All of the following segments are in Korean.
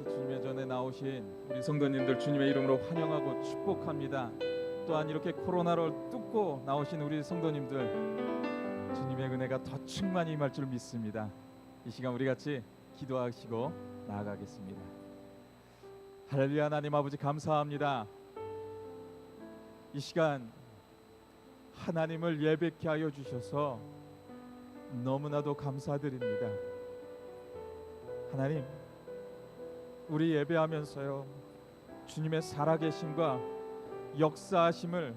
주님의 전에 나오신 우리 성도님들 주님의 이름으로 환영하고 축복합니다. 또한 이렇게 코로나를 뚫고 나오신 우리 성도님들 주님의 은혜가 더 충만히 임할 줄 믿습니다. 이 시간 우리 같이 기도하시고 나아가겠습니다. 할렐루야. 하나님 아버지 감사합니다. 이 시간 하나님을 예배케 하여 주셔서 너무나도 감사드립니다. 하나님, 우리 예배하면서요 주님의 살아계심과 역사하심을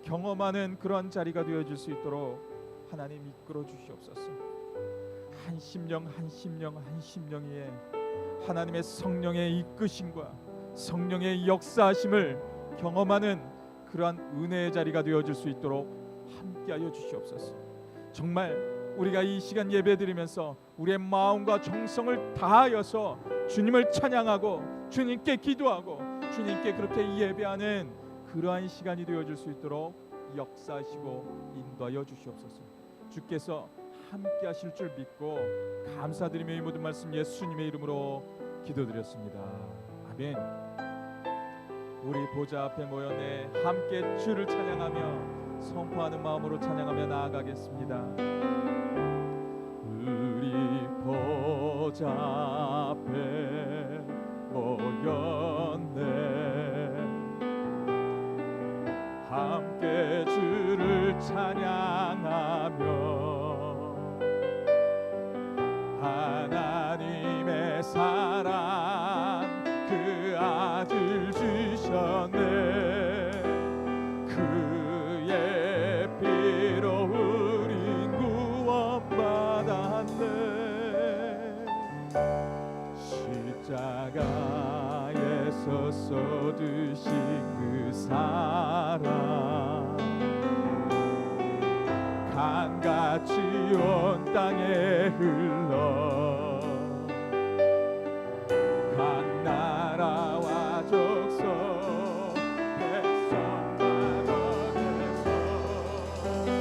경험하는 그런 자리가 되어줄 수 있도록 하나님 이끌어 주시옵소서. 한 심령 한 심령 한 심령에 하나님의 성령의 이끄심과 성령의 역사하심을 경험하는 그러한 은혜의 자리가 되어줄 수 있도록 함께하여 주시옵소서. 정말 우리가 이 시간 예배드리면서 우리의 마음과 정성을 다하여서 주님을 찬양하고 주님께 기도하고 주님께 그렇게 예배하는 그러한 시간이 되어줄 수 있도록 역사하시고 인도하여 주시옵소서. 주께서 함께 하실 줄 믿고 감사드리며 이 모든 말씀 예수님의 이름으로 기도드렸습니다. 아멘. 우리 보좌 앞에 모여내 함께 주를 찬양하며 선포하는 마음으로 찬양하며 나아가겠습니다. 우리 보좌 앞에 모였네 함께 주를 찬양하며 하나님의 사랑 그 아들 주셨네 그의 피로 우린 구원받았네 십자가에서 쏟으신 그 사랑 강같이 온 땅에 흘러 각 나라와 족속 백성만 얻어서 구원받고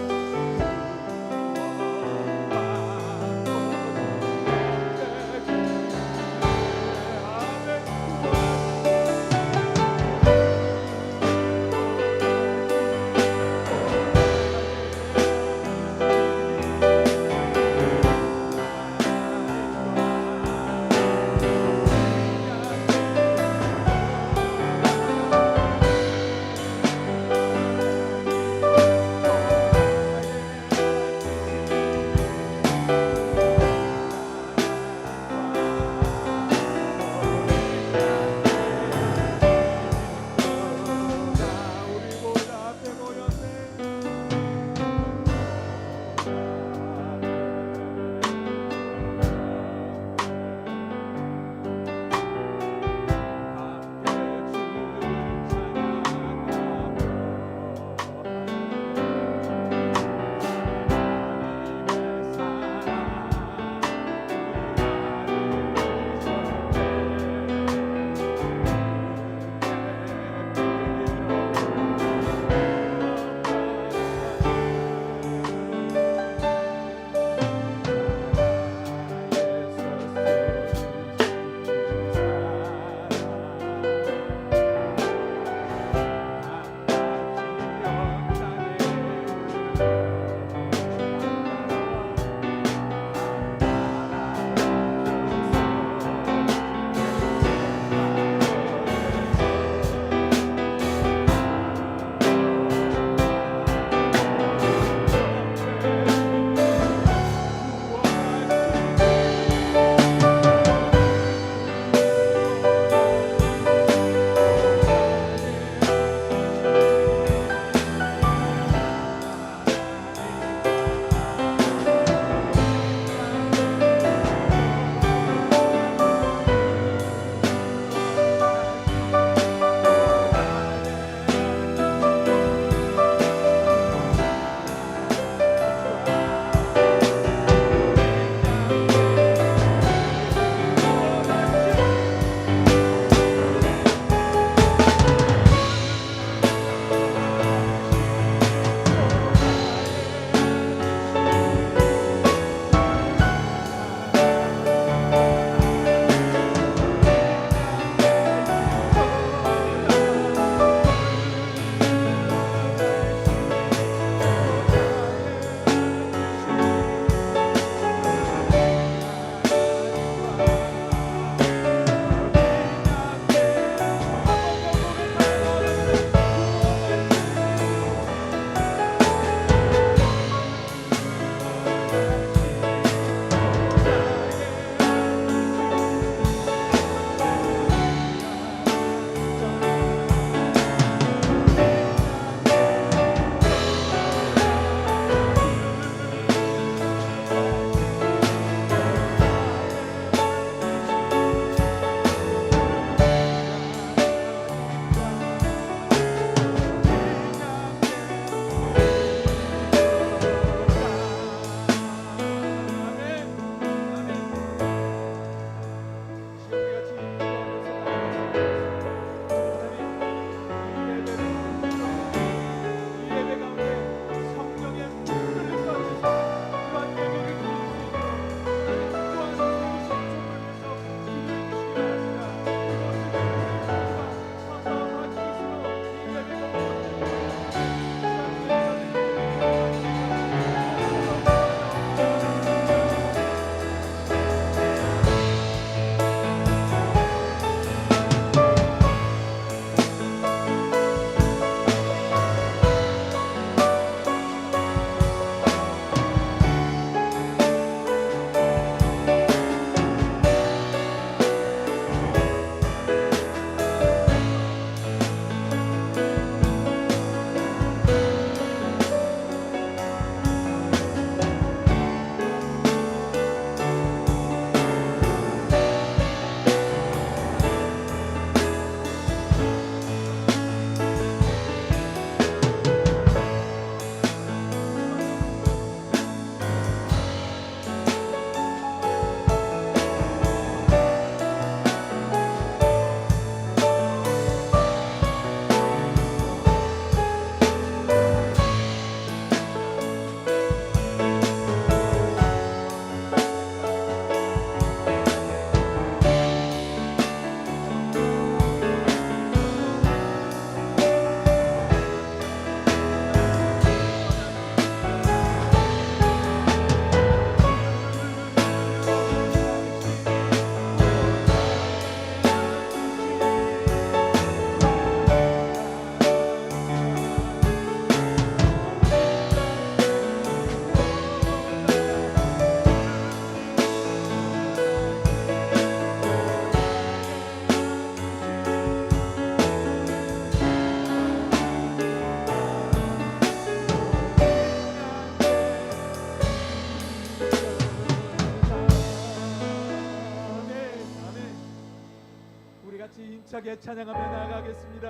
힘차게 찬양하며 나아가겠습니다.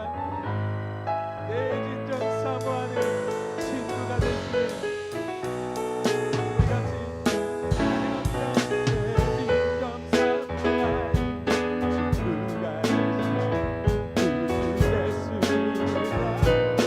내 진정 사모하는 친구가 되시는 우리 같이 찬양합니다. 내 진정 사모하는 친구가 되시는 주 예수님이라 사랑의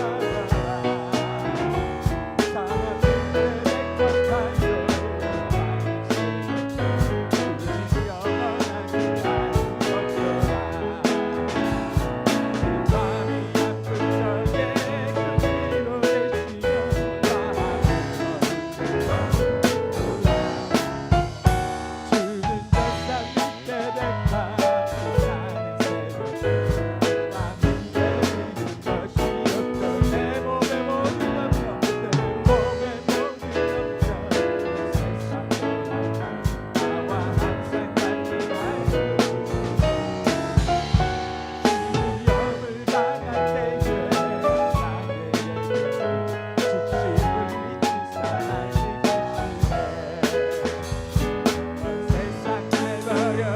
백합하여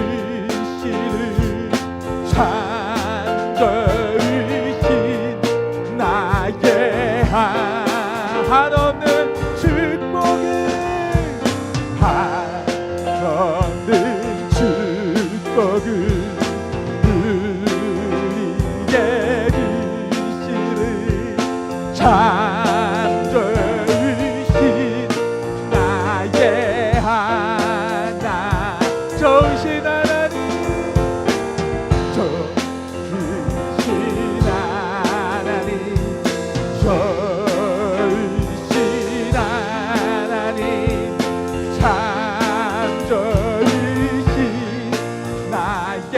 해주시는 찬절이신 나의 한없는 축복을 한없는 축복을 우리에게 주시는 찬절이신 나의 하나 좋으신 하나님 좋으신 하나님 좋으신 하나님 참 좋으신 나의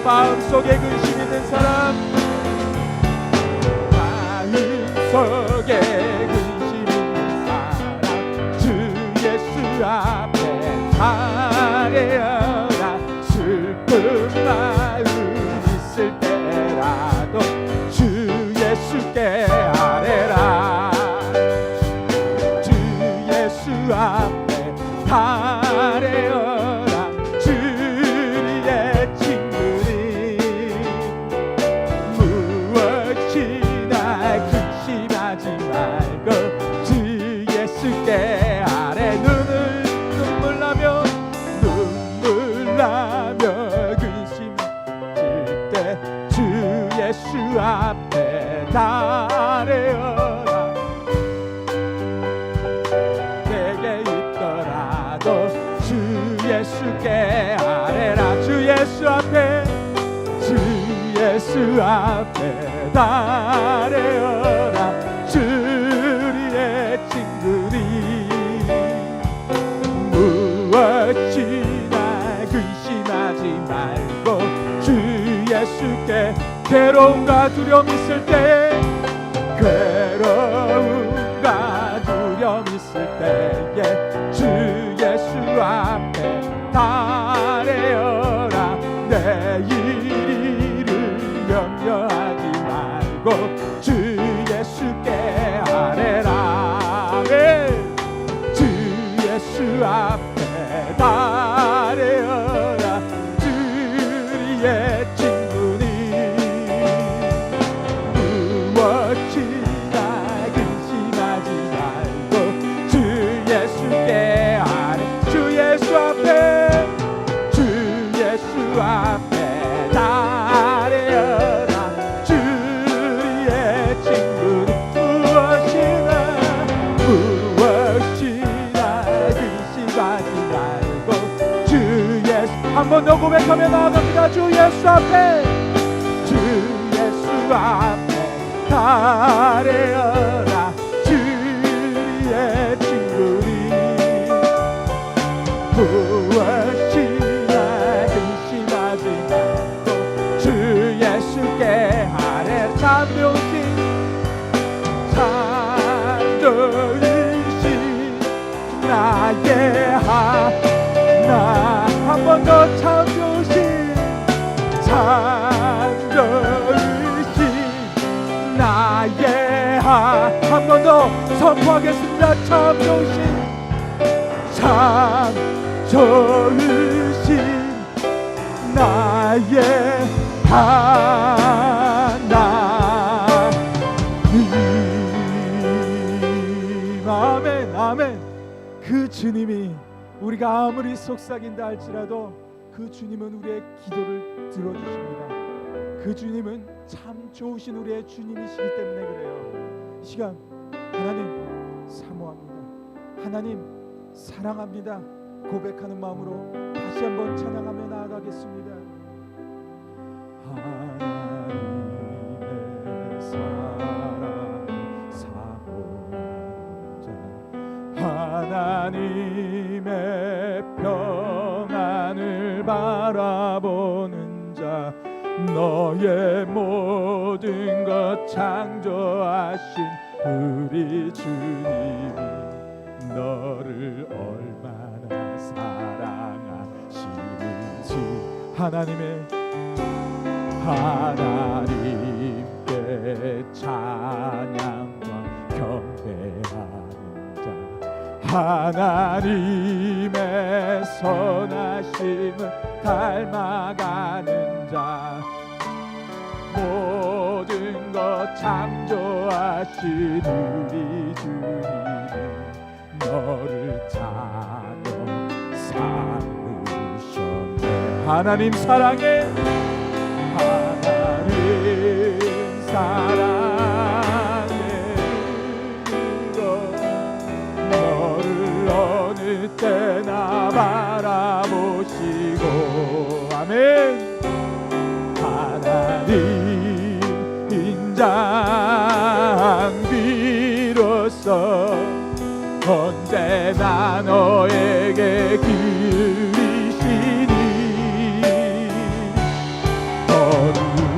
마음속에 근심 있는 사람 마음속에 근심 있는 사람 주 예수 앞에 아뢰어라 슬픈 마음 있을 때라도 주 예수께 아뢰라 주 예수 앞에 아뢰어라 주의 친구니 무엇이나 근심하지 말고 주 예수께 아뢰 눈물나며 근심질 때 주 예수 앞에 아뢰어라 내게 있더라도 주 예수께 아뢰라 주 예수 앞에 아뢰어라 주리의 친구니 무엇이나 근심하지 말고 주 예수 예수께 괴로움과 두려움 있을 때 괴로움과 두려움 있을 때에 주 예수 앞에 달래어라 내 일을 염려하지 말고 주 예수께 아뢰라 주 예수 앞에 달래어라 주의 친구니 무엇이나 근심하지 말고 주 예수께 아뢰 주 예수 앞에 달래어라 주의 친구는 무엇이나 근심하지 말고 주 예수 한 번 더 고백하며 나아갑니다. 주 예수 앞에 달래어라 주의 친구니 무엇이나 근심하지 말고 주 예수께 아뢰 잠들으신 나의 하나 한 번 더 잠들으신 나의 한 번 더 선포하겠습니다. 참 좋으신 나의 하나님 아멘 아멘 그 주님이 우리가 아무리 속삭인다 할지라도 그 주님은 우리의 기도를 들어주십니다. 그 주님은 참 좋으신 우리의 주님이시기 때문에 그래요. 이 시간 하나님 사모합니다. 하나님 사랑합니다. 고백하는 마음으로 다시 한번 찬양하며 나아가겠습니다. 하나님의 사랑 사모하는 자 하나님의 평안을 바라보는 자 너의 모든 것 창조하신 우리 주님이 너를 얼마나 사랑하시는지 하나님께 찬양과 경배하는 자 하나님의 선하심을 닮아가는 자 모든 것 창조하신 우리 주님이 너를 자녀 삼으셨네. 하나님 사랑해 하나님 사랑해 너를 어느 때나 바라보시고 아멘 하나님 인장 비로소 언제나 너에게 기울이시니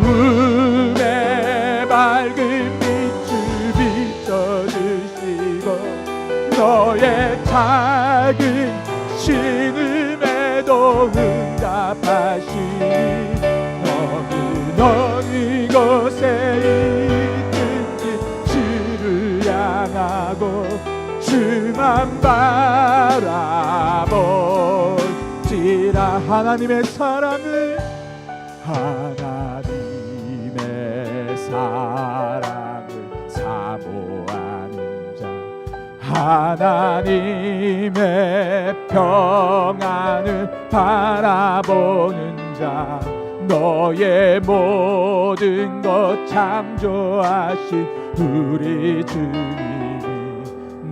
어두움에 밝은 빛을 비춰주시고 너의 작은 신음에도 응답하시니 어느 곳에 있든지 주를 향하고 주만 바라볼지라 하나님의 사랑을 사모하는 자 하나님의 평안을 바라보는 자 너의 모든 것 창조하신 우리 주님이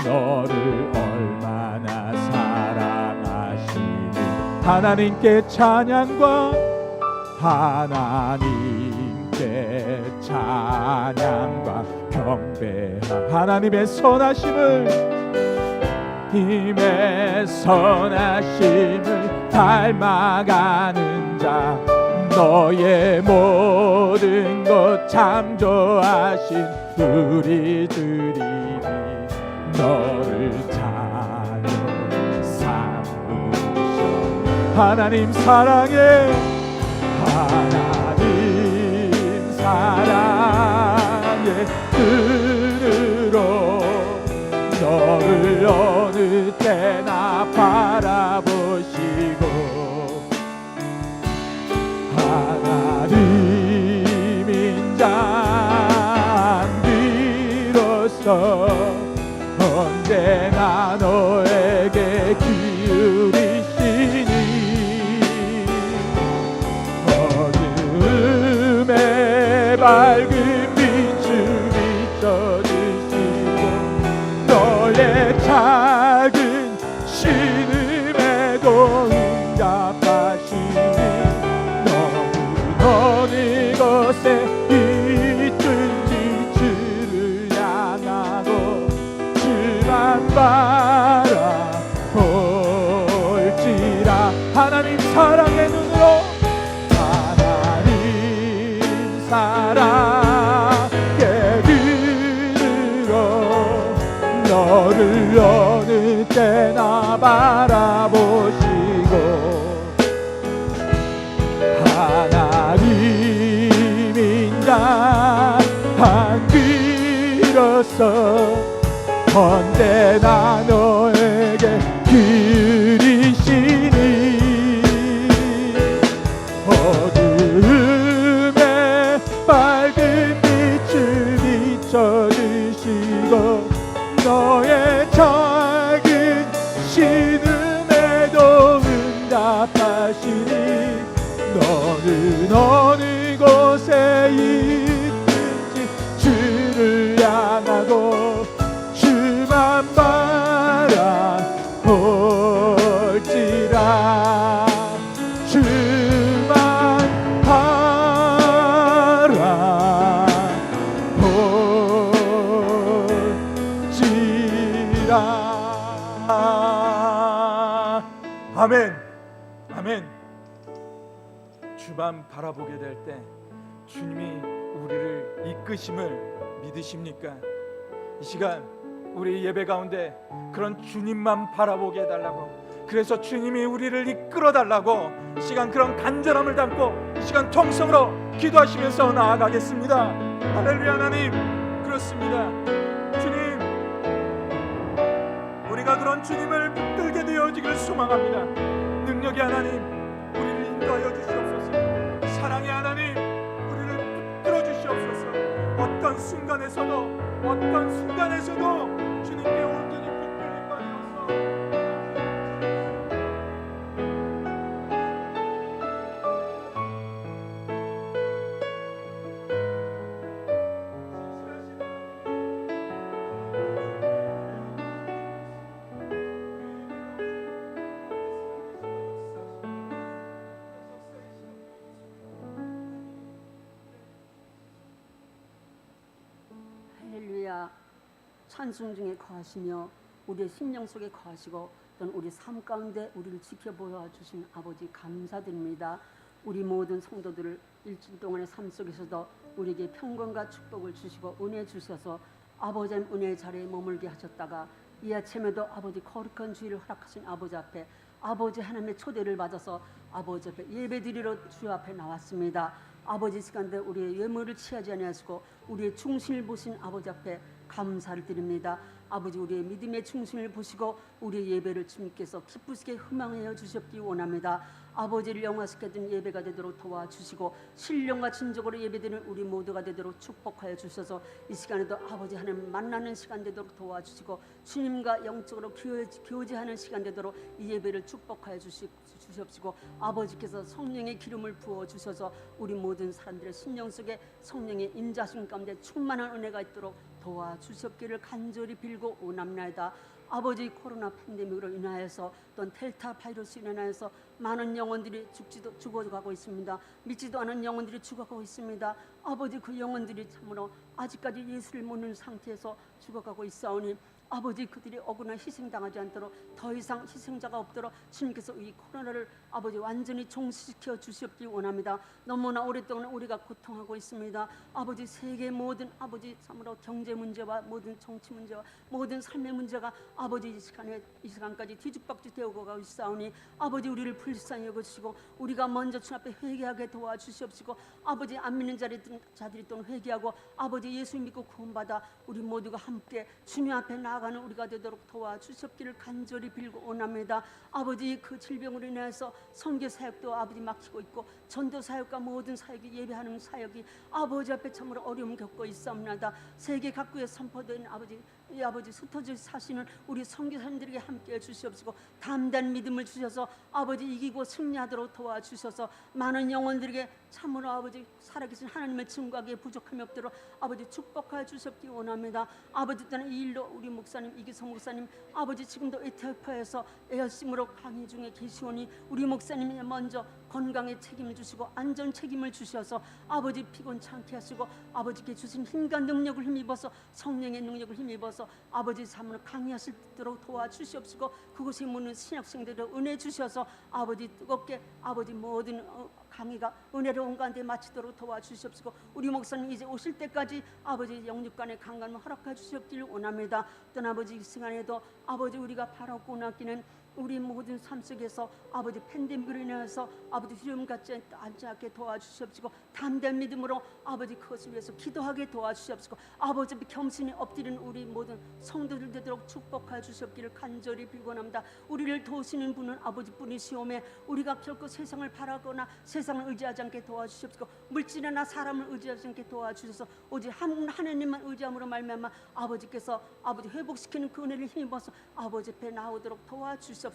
너를 얼마나 사랑하시니 하나님께 찬양과 하나님께 찬양과 경배하 하나님의 선하심을 닮아가는 자 너의 모든 것 창조하신 우리 주님이 너를 자녀 삼으셔. 하나님 사랑해, 하나님 사랑의 눈으로 너를 어느 때나 바라보시고 하나님인 자비로서 언제나 너에게 기울이시니 어둠의 밝은 빛을 비춰주시고 너의 작은 신음에도 응답하시니 어느 곳에 있든지 주를 향하고 주만 바라볼지라. 하나님 사랑의 눈으로, 하나님 사랑의 눈으로 너를 어느 때나 바라보시고 하나님인 자한 비로소 언제나 너에게 기울이시니 어둠의 밝은 빛을 비춰주시고 너의 작은 신음에도 응답하시니 너는 어느 곳에 있든지 주를 향하고 주만 바라볼지라. 주만 바라볼지라. 아멘, 아멘. 주만 바라보게 될 때 주님이 우리를 이끄심을 믿으십니까? 이 시간 우리 예배 가운데 그런 주님만 바라보게 해달라고, 그래서 주님이 우리를 이끌어 달라고 이 시간 그런 간절함을 담고 이 시간 통성으로 기도하시면서 나아가겠습니다. 할렐루야. 하나님, 그렇습니다. 주님, 우리가 그런 주님을 붙들게 되어지기를 소망합니다. 능력의 하나님, 우리를 인도하여 주시옵소서. 사랑의 하나님, 우리를 붙들어 주시옵소서. 어떤 순간에서도 주님께 온전히 붙들릴 바 되옵소서. 할렐루야. 찬송 중에 거하시며 우리의 심령 속에 거하시고 또는 우리 삶 가운데 우리를 지켜보아 주신 아버지 감사드립니다. 우리 모든 성도들을 일주일 동안의 삶 속에서도 우리에게 평강과 축복을 주시고 은혜 주셔서 아버지 은혜의 자리에 머물게 하셨다가 이 아침에도 아버지 거룩한 주일을 허락하신 아버지 앞에 아버지 하나님의 초대를 받아서 아버지 앞에 예배드리러 주 앞에 나왔습니다. 아버지 시간대 우리의 외모를 취하지 아니하시고 우리의 충신을 보신 아버지 앞에 감사를 드립니다. 아버지, 우리의 믿음의 충신을 보시고 우리의 예배를 주님께서 기쁘시게 흠망하여 주셨기 원합니다. 아버지를 영화시켜 준 예배가 되도록 도와주시고 신령과 진정으로 예배드리는 우리 모두가 되도록 축복하여 주셔서 이 시간에도 아버지 하나님 만나는 시간 되도록 도와주시고 주님과 영적으로 교제하는 시간 되도록 이 예배를 축복하여 주시옵시고 아버지께서 성령의 기름을 부어주셔서 우리 모든 사람들의 심령 속에 성령의 인자심 가운데 충만한 은혜가 있도록 도와주셨기를 간절히 빌고 원합니다. 아버지, 코로나 팬데믹으로 인하여서 또는 델타 바이러스로 인하여서 많은 영혼들이 죽어가고 있습니다. 믿지도 않은 영혼들이 죽어가고 있습니다. 아버지, 그 영혼들이 참으로 아직까지 예수를 모르는 상태에서 죽어가고 있사오니 아버지 그들이 억울한 희생당하지 않도록 더 이상 희생자가 없도록 주님께서 이 코로나를 아버지 완전히 종식시켜 주시옵기 원합니다. 너무나 오랫동안 우리가 고통하고 있습니다. 아버지 세계 모든 아버지 참으로 경제 문제와 모든 정치 문제와 모든 삶의 문제가 아버지 이 시간까지 뒤죽박죽 되고 가고 있사오니 아버지 우리를 불쌍히 여기시고 우리가 먼저 주님 앞에 회개하게 도와주시옵시고 아버지 안 믿는 자들이 또는 회개하고 아버지 예수 믿고 구원받아 우리 모두가 함께 주님 앞에 나아가는 우리가 되도록 도와주시옵기를 간절히 빌고 원합니다. 아버지 그 질병으로 인해서 선교 사역도 아버지 막히고 있고 전도 사역과 모든 사역이 예배하는 사역이 아버지 앞에 참으로 어려움 겪고 있사옵나이다. 세계 각국에 선포된 이 아버지 흩어져 사시는 우리 선교사님들에게 함께해 주시옵시고 담대한 믿음을 주셔서 아버지 이기고 승리하도록 도와주셔서 많은 영혼들에게 참으로 아버지 살아계신 하나님을 증거하기에 부족함이 없도록 아버지 축복하여 주셨기 원합니다. 아버지 때는 이 일로 우리 목사님 이기성 목사님 아버지 지금도 에티오피아에서 열심으로 강의 중에 계시오니 우리 목사님이 먼저 건강에 책임을 주시고 안전 책임을 주셔서 아버지 피곤치 않게 하시고 아버지께 주신 힘과 능력을 힘입어서 성령의 능력을 힘입어서 아버지 삶을 강의하실 수 있도록 도와주시옵시고 그곳에 묻는 신학생들을 은혜 주셔서 아버지 뜨겁게 아버지 모든 강의가 은혜로운 가운데 마치도록 도와주시옵시고 우리 목사님 이제 오실 때까지 아버지 영육간의 강간을 허락해 주시옵기를 원합니다. 또한 아버지 이 시간에도 아버지 우리가 바라고 나기는 우리 모든 삶 속에서 아버지 팬데믹으로 인해서 아버지 두려움 갖지 않게 도와주시옵시고 담대한 믿음으로 아버지 그것을 위해서 기도하게 도와주시옵시고 아버지 겸손히 엎드리는 우리 모든 성도들 되도록 축복하여 주시옵기를 간절히 빌고합니다. 우리를 도우시는 분은 아버지뿐이시오매 우리가 결코 세상을 바라거나 세상을 의지하지 않게 도와주시옵시고 물질이나 사람을 의지하지 않게 도와주셔서 오직 하나님만 의지함으로 말미암아 아버지께서 아버지 회복시키는 그 은혜를 힘입어서 아버지 앞에 나오도록 도와주시옵소서.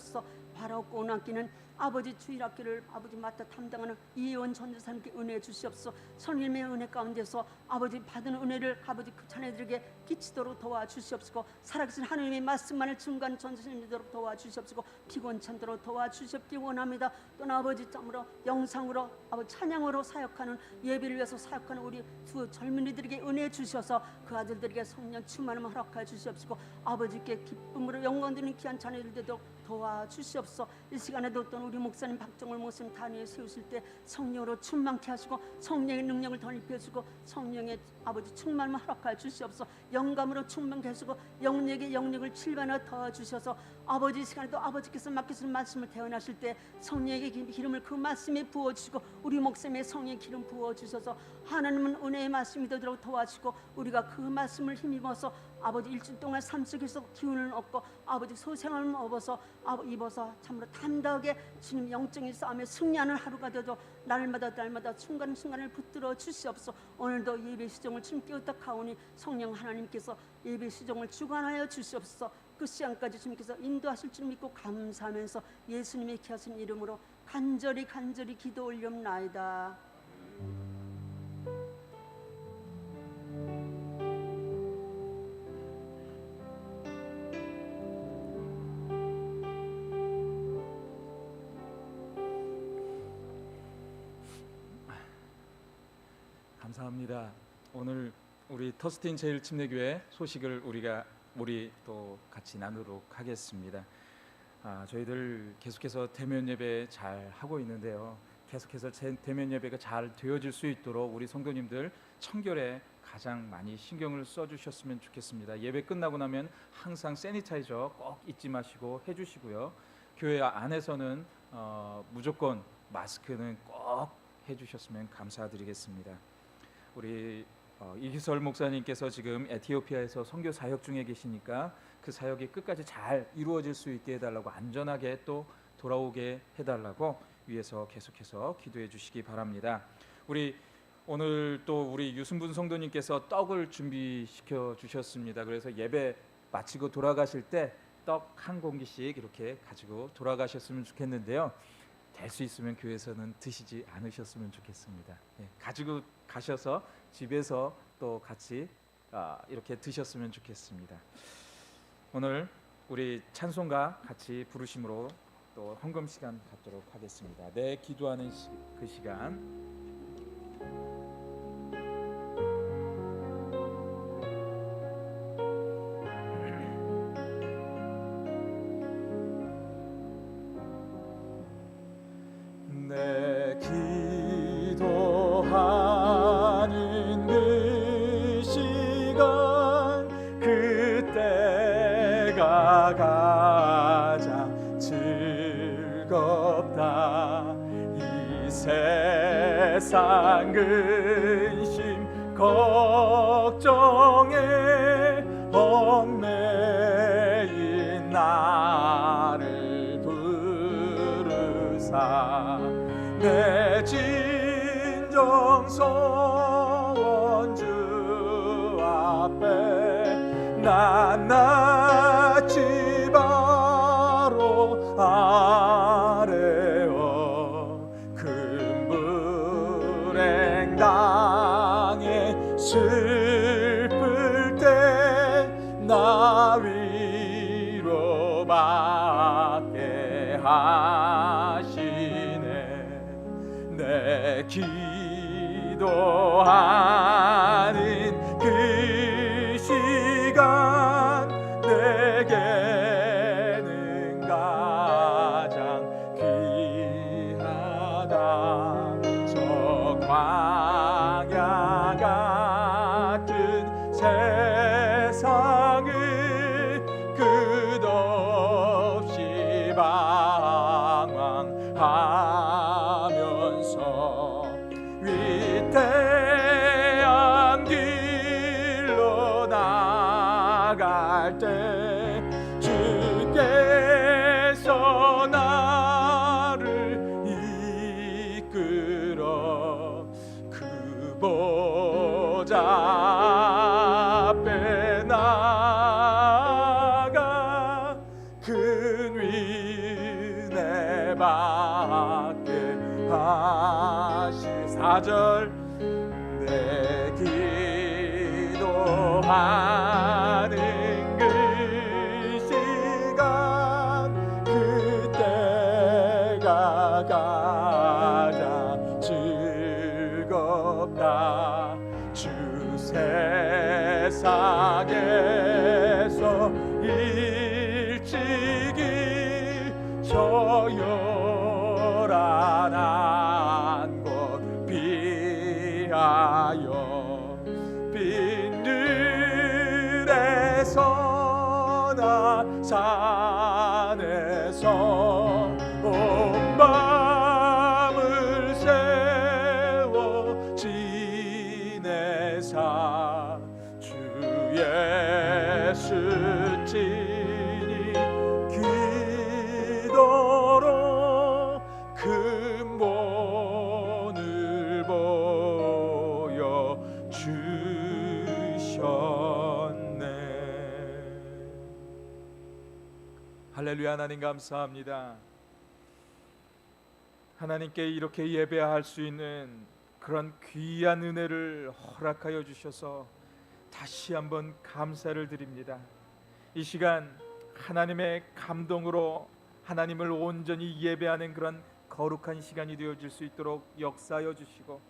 바라옵고 원하기는 아버지 주일학교를 아버지 맡아 담당하는 이혜원 전도사님께 은혜 주시옵소서. 성령의 은혜 가운데서 아버지 받은 은혜를 아버지 그 자녀들에게 끼치도록 도와주시옵시고 살아계신 하나님의 말씀만을 증거하는 전도사님 되도록 도와주시옵시고 피곤치 않도록 도와주시옵기 원합니다. 또는 아버지 짬으로 영상으로 아버지 찬양으로 사역하는 예배를 위해서 사역하는 우리 두 젊은이들에게 은혜 주셔서 그 아들들에게 성령 충만함을 허락하여 주시옵시고 아버지께 기쁨으로 영광 드리는 귀한 자녀들 되도록 도와주시옵소서. 이 시간에도 또 우리 목사님 박정을 목사님 단위에 세우실 때 성령으로 충만케 하시고 성령의 능력을 더 입혀주고 성령의 아버지 충만을 허락하여 주시옵소서. 영감으로 충만케 하시고 영역의 영역을 7배나 더 주셔서 아버지 이 시간에도 아버지께서 맡기신 말씀을 대언하실 때 성령의 기름을 그 말씀에 부어주시고 우리 목사님의 성령의 기름 부어주셔서 하나님은 은혜의 말씀이 되도록 도와주시고 우리가 그 말씀을 힘입어서 아버지 일주일 동안 삶 속에서 기운을 얻고 아버지 소생을 입어서 참으로 담대하게 주님 영적인 싸움에 승리하는 하루가 되도 날마다 순간순간을 붙들어 주시옵소서. 오늘도 예배 시정을 주님께 의탁하오니 성령 하나님께서 예배 시정을 주관하여 주시옵소서. 그 시간까지 주님께서 인도하실 줄 믿고 감사하면서 예수님의 귀하신 이름으로 간절히 기도 올리옵나이다. 감사합니다. 오늘 우리 터스틴 제일침례교회 소식을 우리 또 같이 나누도록 하겠습니다. 저희들 계속해서 대면 예배 잘 하고 있는데요. 계속해서 대면 예배가 잘 되어질 수 있도록 우리 성도님들 청결에 가장 많이 신경을 써주셨으면 좋겠습니다. 예배 끝나고 나면 항상 세니타이저 꼭 잊지 마시고 해주시고요. 교회 안에서는 무조건 마스크는 꼭 해주셨으면 감사드리겠습니다. 우리 이기설 목사님께서 지금 에티오피아에서 선교 사역 중에 계시니까 그 사역이 끝까지 잘 이루어질 수 있게 해달라고 안전하게 또 돌아오게 해달라고 위에서 계속해서 기도해 주시기 바랍니다. 우리 오늘 또 우리 유승분 성도님께서 떡을 준비시켜 주셨습니다. 그래서 예배 마치고 돌아가실 때 떡 한 공기씩 이렇게 가지고 돌아가셨으면 좋겠는데요. 될 수 있으면 교회에서는 드시지 않으셨으면 좋겠습니다. 가지고 가셔서 집에서 또 같이 이렇게 드셨으면 좋겠습니다. 오늘 우리 찬송가 같이 부르심으로 또 헌금 시간 갖도록 하겠습니다. 내 기도하는 그 시간. 내 기도하는 그 시간 그때가 가장 즐겁다. 이 세상 근심 걱정에 얽매인 나를 부르사 내 진정 소원 주 앞에 낱낱이 바로 아뢰어 큰 불행 당해 슬플 때 나 위로받게 하시네. 내 기도하는 그 시간 내게는 가장 귀하다. 저 광야 같은 세상을 끝없이 방황하면서 위태한 길로 나갈 때 주께서 나를 이끌어 그 보좌 앞에 나가 큰 은혜 받게 하시. 4절 내 기도하는 그 시간 그때가 가장 즐겁다. 주 세상에서 일찍이 저 요란한 곳 피하여 빈들에서나 산에서 온 밤을 세워 지내사 주 예수 친히 기도로 근본을 보여 주셨네. 할렐루야. 하나님 감사합니다. 하나님께 이렇게 예배할 수 있는 그런 귀한 은혜를 허락하여 주셔서 다시 한번 감사를 드립니다. 이 시간 하나님의 감동으로 하나님을 온전히 예배하는 그런 거룩한 시간이 되어질 수 있도록 역사하여 주시고,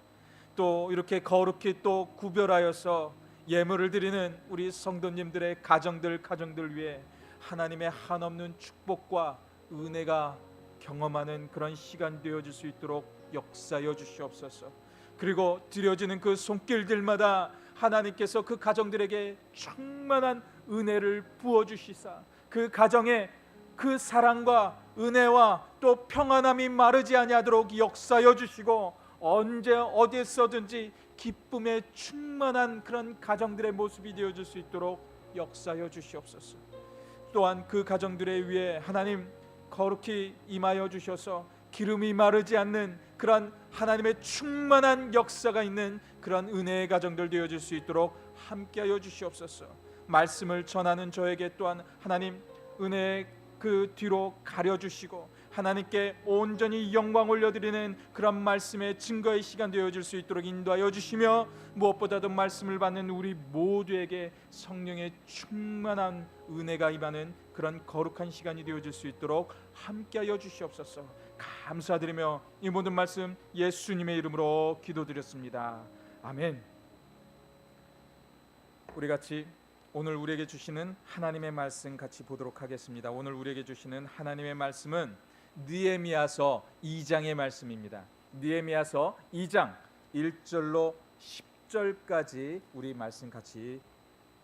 또 이렇게 거룩히 또 구별하여서 예물을 드리는 우리 성도님들의 가정들 위해 하나님의 한없는 축복과 은혜가 경험하는 그런 시간 되어질 수 있도록 역사하여 주시옵소서. 그리고 드려지는 그 손길들마다 하나님께서 그 가정들에게 충만한 은혜를 부어주시사 그 가정에 그 사랑과 은혜와 또 평안함이 마르지 아니하도록 역사하여 주시고, 언제 어디서든지 기쁨에 충만한 그런 가정들의 모습이 되어질 수 있도록 역사하여 주시옵소서. 또한 그 가정들의 위해 하나님 거룩히 임하여 주셔서 기름이 마르지 않는 그런 하나님의 충만한 역사가 있는 그런 은혜의 가정들 되어질 수 있도록 함께하여 주시옵소서. 말씀을 전하는 저에게 또한 하나님 은혜의 그 뒤로 가려주시고 하나님께 온전히 영광 올려드리는 그런 말씀의 증거의 시간 되어질 수 있도록 인도하여 주시며, 무엇보다도 말씀을 받는 우리 모두에게 성령의 충만한 은혜가 임하는 그런 거룩한 시간이 되어질 수 있도록 함께하여 주시옵소서. 감사드리며 이 모든 말씀 예수님의 이름으로 기도드렸습니다. 아멘. 우리 같이 오늘 우리에게 주시는 하나님의 말씀 같이 보도록 하겠습니다. 오늘 우리에게 주시는 하나님의 말씀은 느헤미야서 2장의 말씀입니다. 느헤미야서 2장 1절로 10절까지 우리 말씀 같이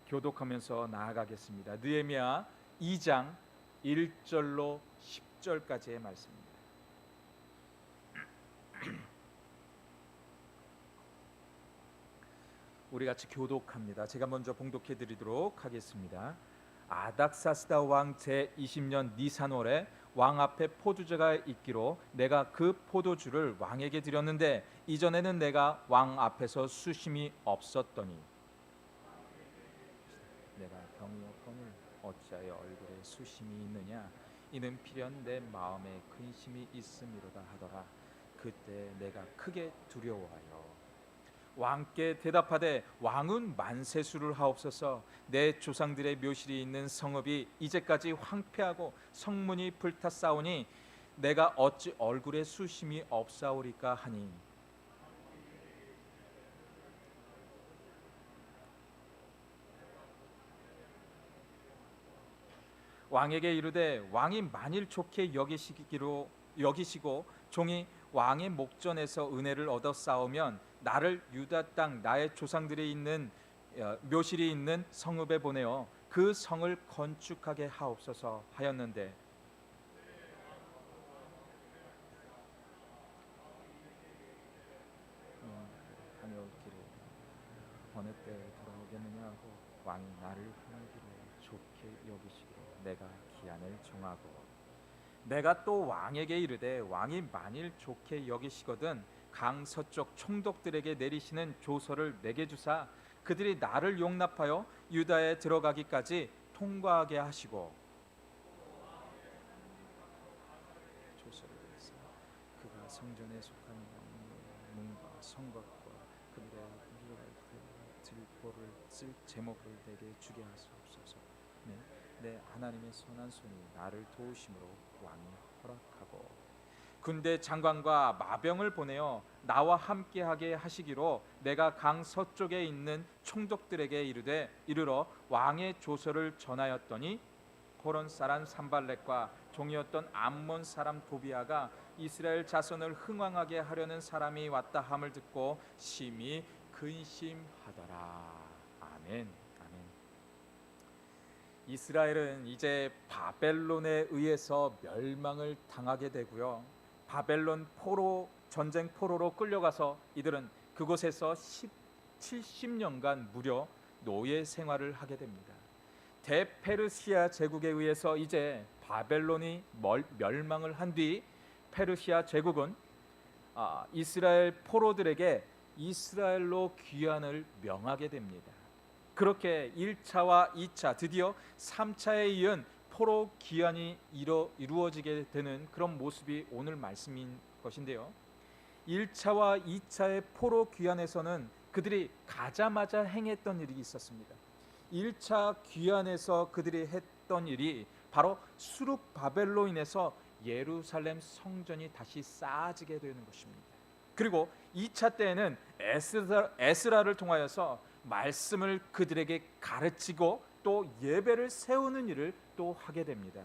교독하면서 나아가겠습니다. 느헤미야 2장 1절로 10절까지의 말씀입니다. 우리 같이 교독합니다. 제가 먼저 봉독해 드리도록 하겠습니다. 아닥사스다 왕 제20년 니산월에 왕 앞에 포도주가 있기로 내가 그 포도주를 왕에게 드렸는데 이전에는 내가 왕 앞에서 수심이 없었더니 내가 병이 없거늘 어찌하여 얼굴에 수심이 있느냐 이는 필연 내 마음에 근심이 있음이로다 하더라. 그때 내가 크게 두려워하여 왕께 대답하되 왕은 만세수를 하옵소서. 내 조상들의 묘실이 있는 성읍이 이제까지 황폐하고 성문이 불탔사오니 내가 어찌 얼굴에 수심이 없사오리까 하니 왕에게 이르되 왕이 만일 좋게 여기시고 종이 왕의 목전에서 은혜를 얻어 싸우면 나를 유다 땅 나의 조상들이 있는 묘실이 있는 성읍에 보내어 그 성을 건축하게 하옵소서 하였는데 다녀올 길에 어느 때 돌아오겠느냐 하고 왕이 나를 향기로 좋게 여기시기로 내가 기한을 정하고 내가 또 왕에게 이르되 왕이 만일 좋게 여기시거든 강 서쪽 총독들에게 내리시는 조서를 내게 주사 그들이 나를 용납하여 유다에 들어가기까지 통과하게 하시고 조서를 내리사 그가 성전에 속한 문과 성곽과 그들의 들보를 쓸 제목을 내게 주게 하시옵소서. 내 하나님의 선한 손이 나를 도우심으로 왕이 허락하고 군대 장관과 마병을 보내어 나와 함께하게 하시기로 내가 강 서쪽에 있는 총독들에게 이르러 왕의 조서를 전하였더니 호론 사람 산발렛과 종이었던 암몬 사람 도비아가 이스라엘 자손을 흥왕하게 하려는 사람이 왔다 함을 듣고 심히 근심하더라. 아멘. 이스라엘은 이제 바벨론에 의해서 멸망을 당하게 되고요. 바벨론 전쟁 포로로 끌려가서 이들은 그곳에서 70년간 무려 노예 생활을 하게 됩니다. 대페르시아 제국에 의해서 이제 바벨론이 멸망을 한 뒤 페르시아 제국은 이스라엘 포로들에게 이스라엘로 귀환을 명하게 됩니다. 그렇게 1차와 2차 드디어 3차에 이은 포로 귀환이 이루어지게 되는 그런 모습이 오늘 말씀인 것인데요. 1차와 2차의 포로 귀환에서는 그들이 가자마자 행했던 일이 있었습니다. 1차 귀환에서 그들이 했던 일이 바로 수룹바벨로 인해서 예루살렘 성전이 다시 쌓아지게 되는 것입니다. 그리고 2차 때에는 에스라를 통하여서 말씀을 그들에게 가르치고 또 예배를 세우는 일을 또 하게 됩니다.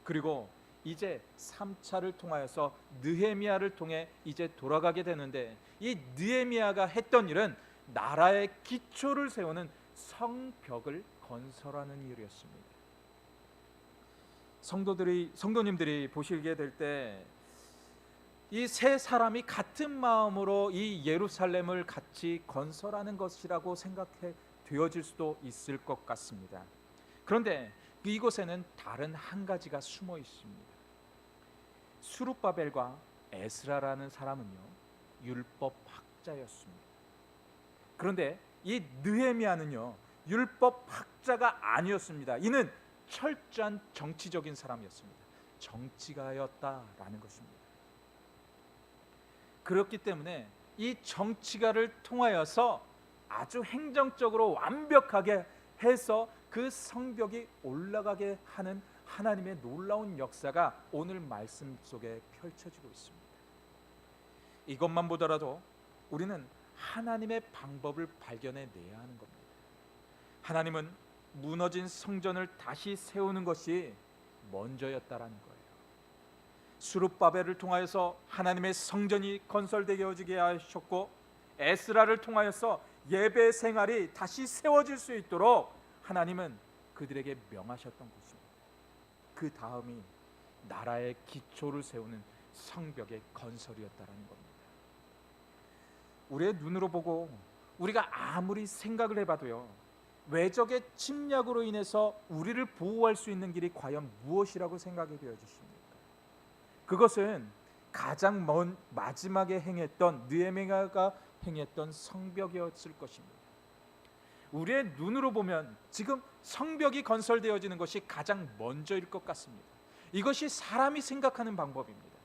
그리고 이제 3차를 통하여서 느헤미야를 통해 이제 돌아가게 되는데 이 느헤미야가 했던 일은 나라의 기초를 세우는 성벽을 건설하는 일이었습니다. 성도님들이 보시게 될 때 이 세 사람이 같은 마음으로 이 예루살렘을 같이 건설하는 것이라고 생각해 되어질 수도 있을 것 같습니다. 그런데 이곳에는 다른 한 가지가 숨어 있습니다. 수룹바벨과 에스라라는 사람은요 율법 학자였습니다. 그런데 이 느헤미야는요 율법 학자가 아니었습니다. 이는 철저한 정치적인 사람이었습니다. 정치가였다라는 것입니다. 그렇기 때문에 이 정치가를 통하여서 아주 행정적으로 완벽하게 해서 그 성벽이 올라가게 하는 하나님의 놀라운 역사가 오늘 말씀 속에 펼쳐지고 있습니다. 이것만 보더라도 우리는 하나님의 방법을 발견해내야 하는 겁니다. 하나님은 무너진 성전을 다시 세우는 것이 먼저였다라는 거예요. 스룹바벨을 통하여서 하나님의 성전이 건설되어지게 하셨고, 에스라를 통하여서 예배 생활이 다시 세워질 수 있도록 하나님은 그들에게 명하셨던 것입니다. 그 다음이 나라의 기초를 세우는 성벽의 건설이었다라는 겁니다. 우리의 눈으로 보고 우리가 아무리 생각을 해봐도요, 외적의 침략으로 인해서 우리를 보호할 수 있는 길이 과연 무엇이라고 생각이 되어지십니까? 그것은 가장 먼 마지막에 행했던 느헤미야가 행했던 성벽이었을 것입니다. 우리의 눈으로 보면 지금 성벽이 건설되어지는 것이 가장 먼저일 것 같습니다. 이것이 사람이 생각하는 방법입니다.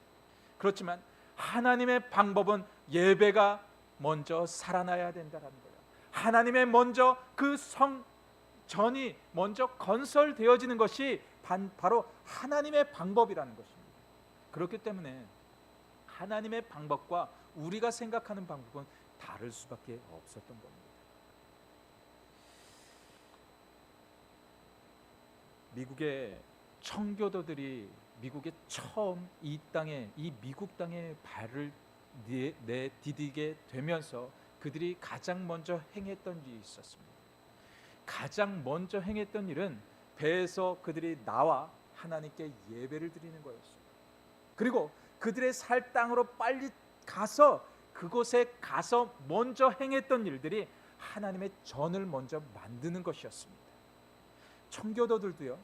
그렇지만 하나님의 방법은 예배가 먼저 살아나야 된다는 거예요. 하나님의 먼저 그 성전이 먼저 건설되어지는 것이 바로 하나님의 방법이라는 것입니다. 그렇기 때문에 하나님의 방법과 우리가 생각하는 방법은 다를 수밖에 없었던 겁니다. 미국의 청교도들이 미국에 처음 이 땅에, 이 미국 땅에 발을 내디디게 되면서 그들이 가장 먼저 행했던 일이 있었습니다. 가장 먼저 행했던 일은 배에서 그들이 나와 하나님께 예배를 드리는 거였습니다. 그리고 그들의 살 땅으로 빨리 가서 그곳에 가서 먼저 행했던 일들이 하나님의 전을 먼저 만드는 것이었습니다. 청교도들도요,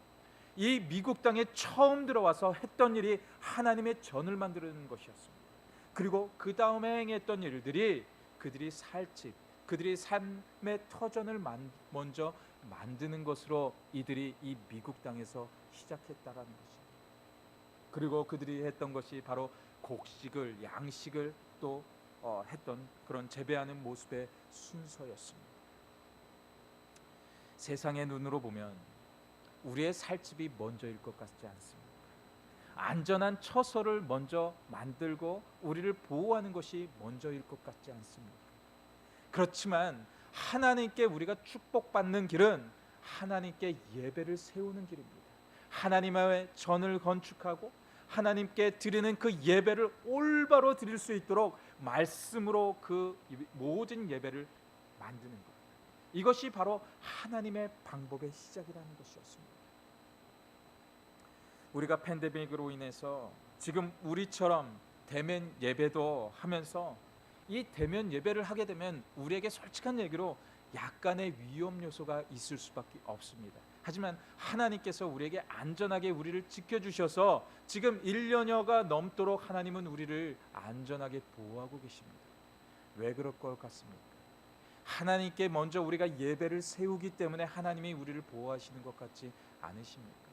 이 미국 땅에 처음 들어와서 했던 일이 하나님의 전을 만드는 것이었습니다. 그리고 그 다음에 행했던 일들이 그들이 살 집, 그들이 삶의 터전을 먼저 만드는 것으로 이들이 이 미국 땅에서 시작했다라는 것입니다. 그리고 그들이 했던 것이 바로 곡식을, 양식을 또 했던 그런 재배하는 모습의 순서였습니다. 세상의 눈으로 보면 우리의 살집이 먼저일 것 같지 않습니까? 안전한 처소를 먼저 만들고 우리를 보호하는 것이 먼저일 것 같지 않습니까? 그렇지만 하나님께 우리가 축복받는 길은 하나님께 예배를 세우는 길입니다. 하나님의 전을 건축하고 하나님께 드리는 그 예배를 올바로 드릴 수 있도록 말씀으로 그 모든 예배를 만드는 것, 이것이 바로 하나님의 방법의 시작이라는 것이었습니다. 우리가 팬데믹으로 인해서 지금 우리처럼 대면 예배도 하면서 이 대면 예배를 하게 되면 우리에게 솔직한 얘기로 약간의 위험 요소가 있을 수밖에 없습니다. 하지만 하나님께서 우리에게 안전하게 우리를 지켜주셔서 지금 1년여가 넘도록 하나님은 우리를 안전하게 보호하고 계십니다. 왜 그럴 것 같습니까? 하나님께 먼저 우리가 예배를 세우기 때문에 하나님이 우리를 보호하시는 것 같지 않으십니까?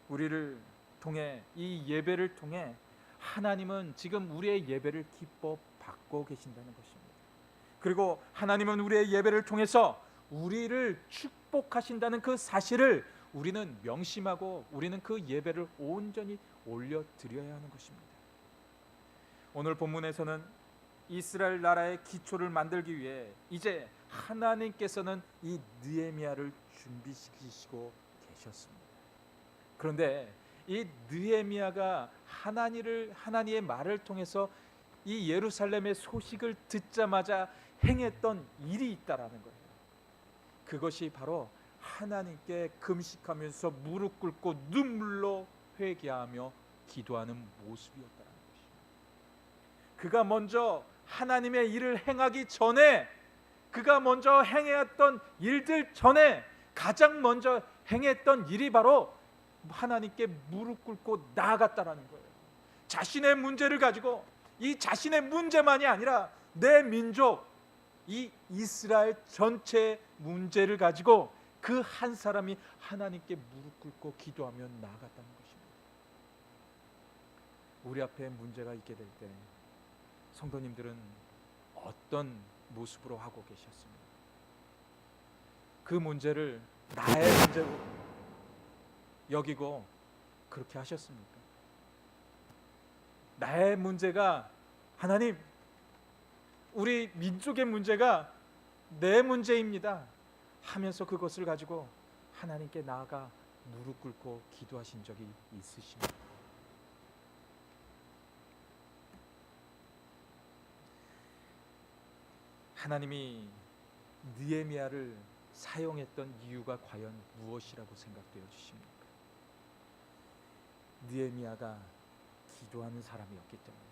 우리를 통해, 이 예배를 통해 하나님은 지금 우리의 예배를 기뻐 받고 계신다는 것입니다. 그리고 하나님은 우리의 예배를 통해서 우리를 축복하신다는 그 사실을 우리는 명심하고 우리는 그 예배를 온전히 올려드려야 하는 것입니다. 오늘 본문에서는 이스라엘 나라의 기초를 만들기 위해 이제 하나님께서는 이 느헤미야를 준비시키시고 계셨습니다. 그런데 이 느헤미야가 하나님의 말을 통해서 이 예루살렘의 소식을 듣자마자 행했던 일이 있다라는 거예요. 그것이 바로 하나님께 금식하면서 무릎 꿇고 눈물로 회개하며 기도하는 모습이었다는 것입니다. 그가 먼저 하나님의 일을 행하기 전에, 그가 먼저 행했던 일들 전에 가장 먼저 행했던 일이 바로 하나님께 무릎 꿇고 나아갔다라는 거예요. 자신의 문제를 가지고, 이 자신의 문제만이 아니라 내 민족, 이 이스라엘 전체의 문제를 가지고 그 한 사람이 하나님께 무릎 꿇고 기도하며 나아갔다는 것입니다. 우리 앞에 문제가 있게 될 때 성도님들은 어떤 모습으로 하고 계셨습니까? 그 문제를 나의 문제로 여기고 그렇게 하셨습니까? 나의 문제가, 하나님, 우리 민족의 문제가 내 문제입니다 하면서 그것을 가지고 하나님께 나아가 무릎 꿇고 기도하신 적이 있으십니까? 하나님이 느헤미야를 사용했던 이유가 과연 무엇이라고 생각되어 주십니까? 느헤미야가 기도하는 사람이었기 때문에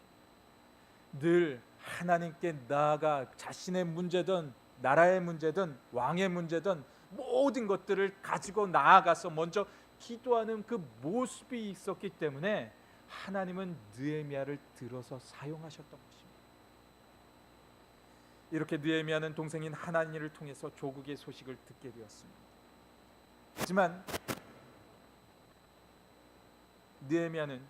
늘 하나님께 나아가 자신의 문제든 나라의 문제든 왕의 문제든 모든 것들을 가지고 나아가서 먼저 기도하는 그 모습이 있었기 때문에 하나님은 느헤미야를 들어서 사용하셨던 것입니다. 이렇게 느헤미야는 동생인 하나니를 통해서 조국의 소식을 듣게 되었습니다. 하지만 느헤미야는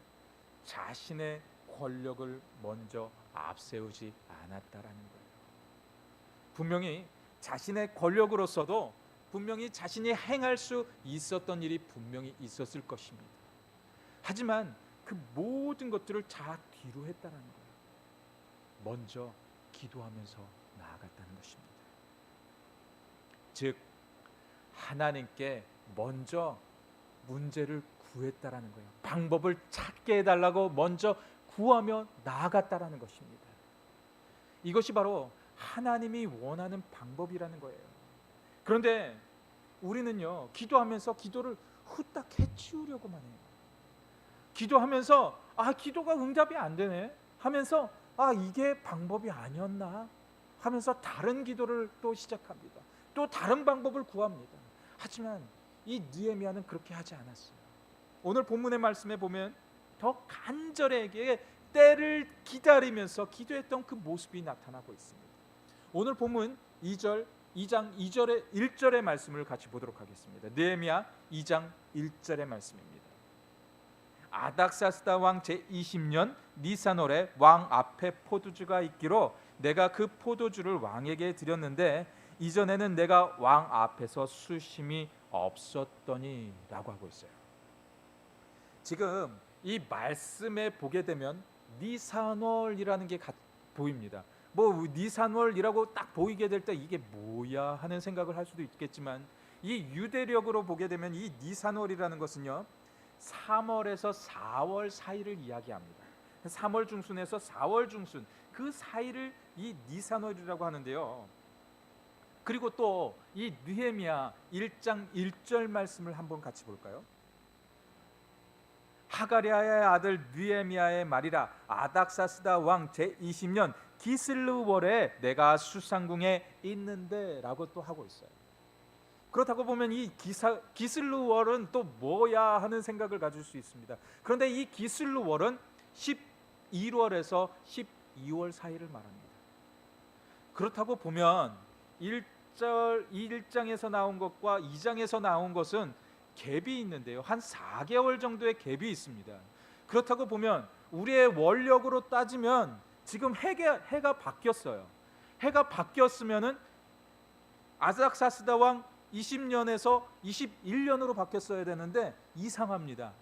자신의 권력을 먼저 앞세우지 않았다라는 거예요. 분명히 자신의 권력으로서도 분명히 자신이 행할 수 있었던 일이 분명히 있었을 것입니다. 하지만 그 모든 것들을 다 뒤로 했다는 거예요. 먼저 기도하면서 나아갔다는 것입니다. 즉 하나님께 먼저 문제를 구했다라는 거예요. 방법을 찾게 해달라고 먼저 구하며 나아갔다라는 것입니다. 이것이 바로 하나님이 원하는 방법이라는 거예요. 그런데 우리는요, 기도하면서 기도를 후딱 해치우려고만 해요. 기도하면서 기도가 응답이 안 되네 하면서 이게 방법이 아니었나 하면서 다른 기도를 또 시작합니다. 또 다른 방법을 구합니다. 하지만 이 느헤미야는 그렇게 하지 않았어요. 오늘 본문의 말씀에 보면 더 간절하게 때를 기다리면서 기도했던 그 모습이 나타나고 있습니다. 오늘 본문 2장 1절의 말씀을 같이 보도록 하겠습니다. 느헤미야 2장 1절의 말씀입니다. 아닥사스다 왕 제20년 니산월에 왕 앞에 포도주가 있기로 내가 그 포도주를 왕에게 드렸는데 이전에는 내가 왕 앞에서 수심이 없었더니 라고 하고 있어요. 지금 이 말씀에 보게 되면 니산월이라는 게 보입니다. 니산월이라고 딱 보이게 될 때 이게 뭐야 하는 생각을 할 수도 있겠지만 이 유대력으로 보게 되면 이 니산월이라는 것은요 3월에서 4월 사이를 이야기합니다. 3월 중순에서 4월 중순 그 사이를 이 니산월이라고 하는데요. 그리고 또 이 느헤미야 1장 1절 말씀을 한번 같이 볼까요? 하가랴의 아들 느헤미야의 말이라 아닥사스다 왕 제20년 기슬르월에 내가 수상궁에 있는데 라고 또 하고 있어요. 그렇다고 보면 이 기슬르월은 또 뭐야 하는 생각을 가질 수 있습니다. 그런데 이 기슬르월은 11월에서 12월 사이를 말합니다. 그렇다고 보면 1장에서 나온 것과 2장에서 나온 것은 갭이 있는데요. 한 4개월 정도의 갭이 있습니다. 그렇다고 보면 우리의 원력으로 따지면 지금 해가 바뀌었어요. 해가 바뀌었으면은 아닥사스다 왕 20년에서 21년으로 바뀌었어야 되는데 이상합니다.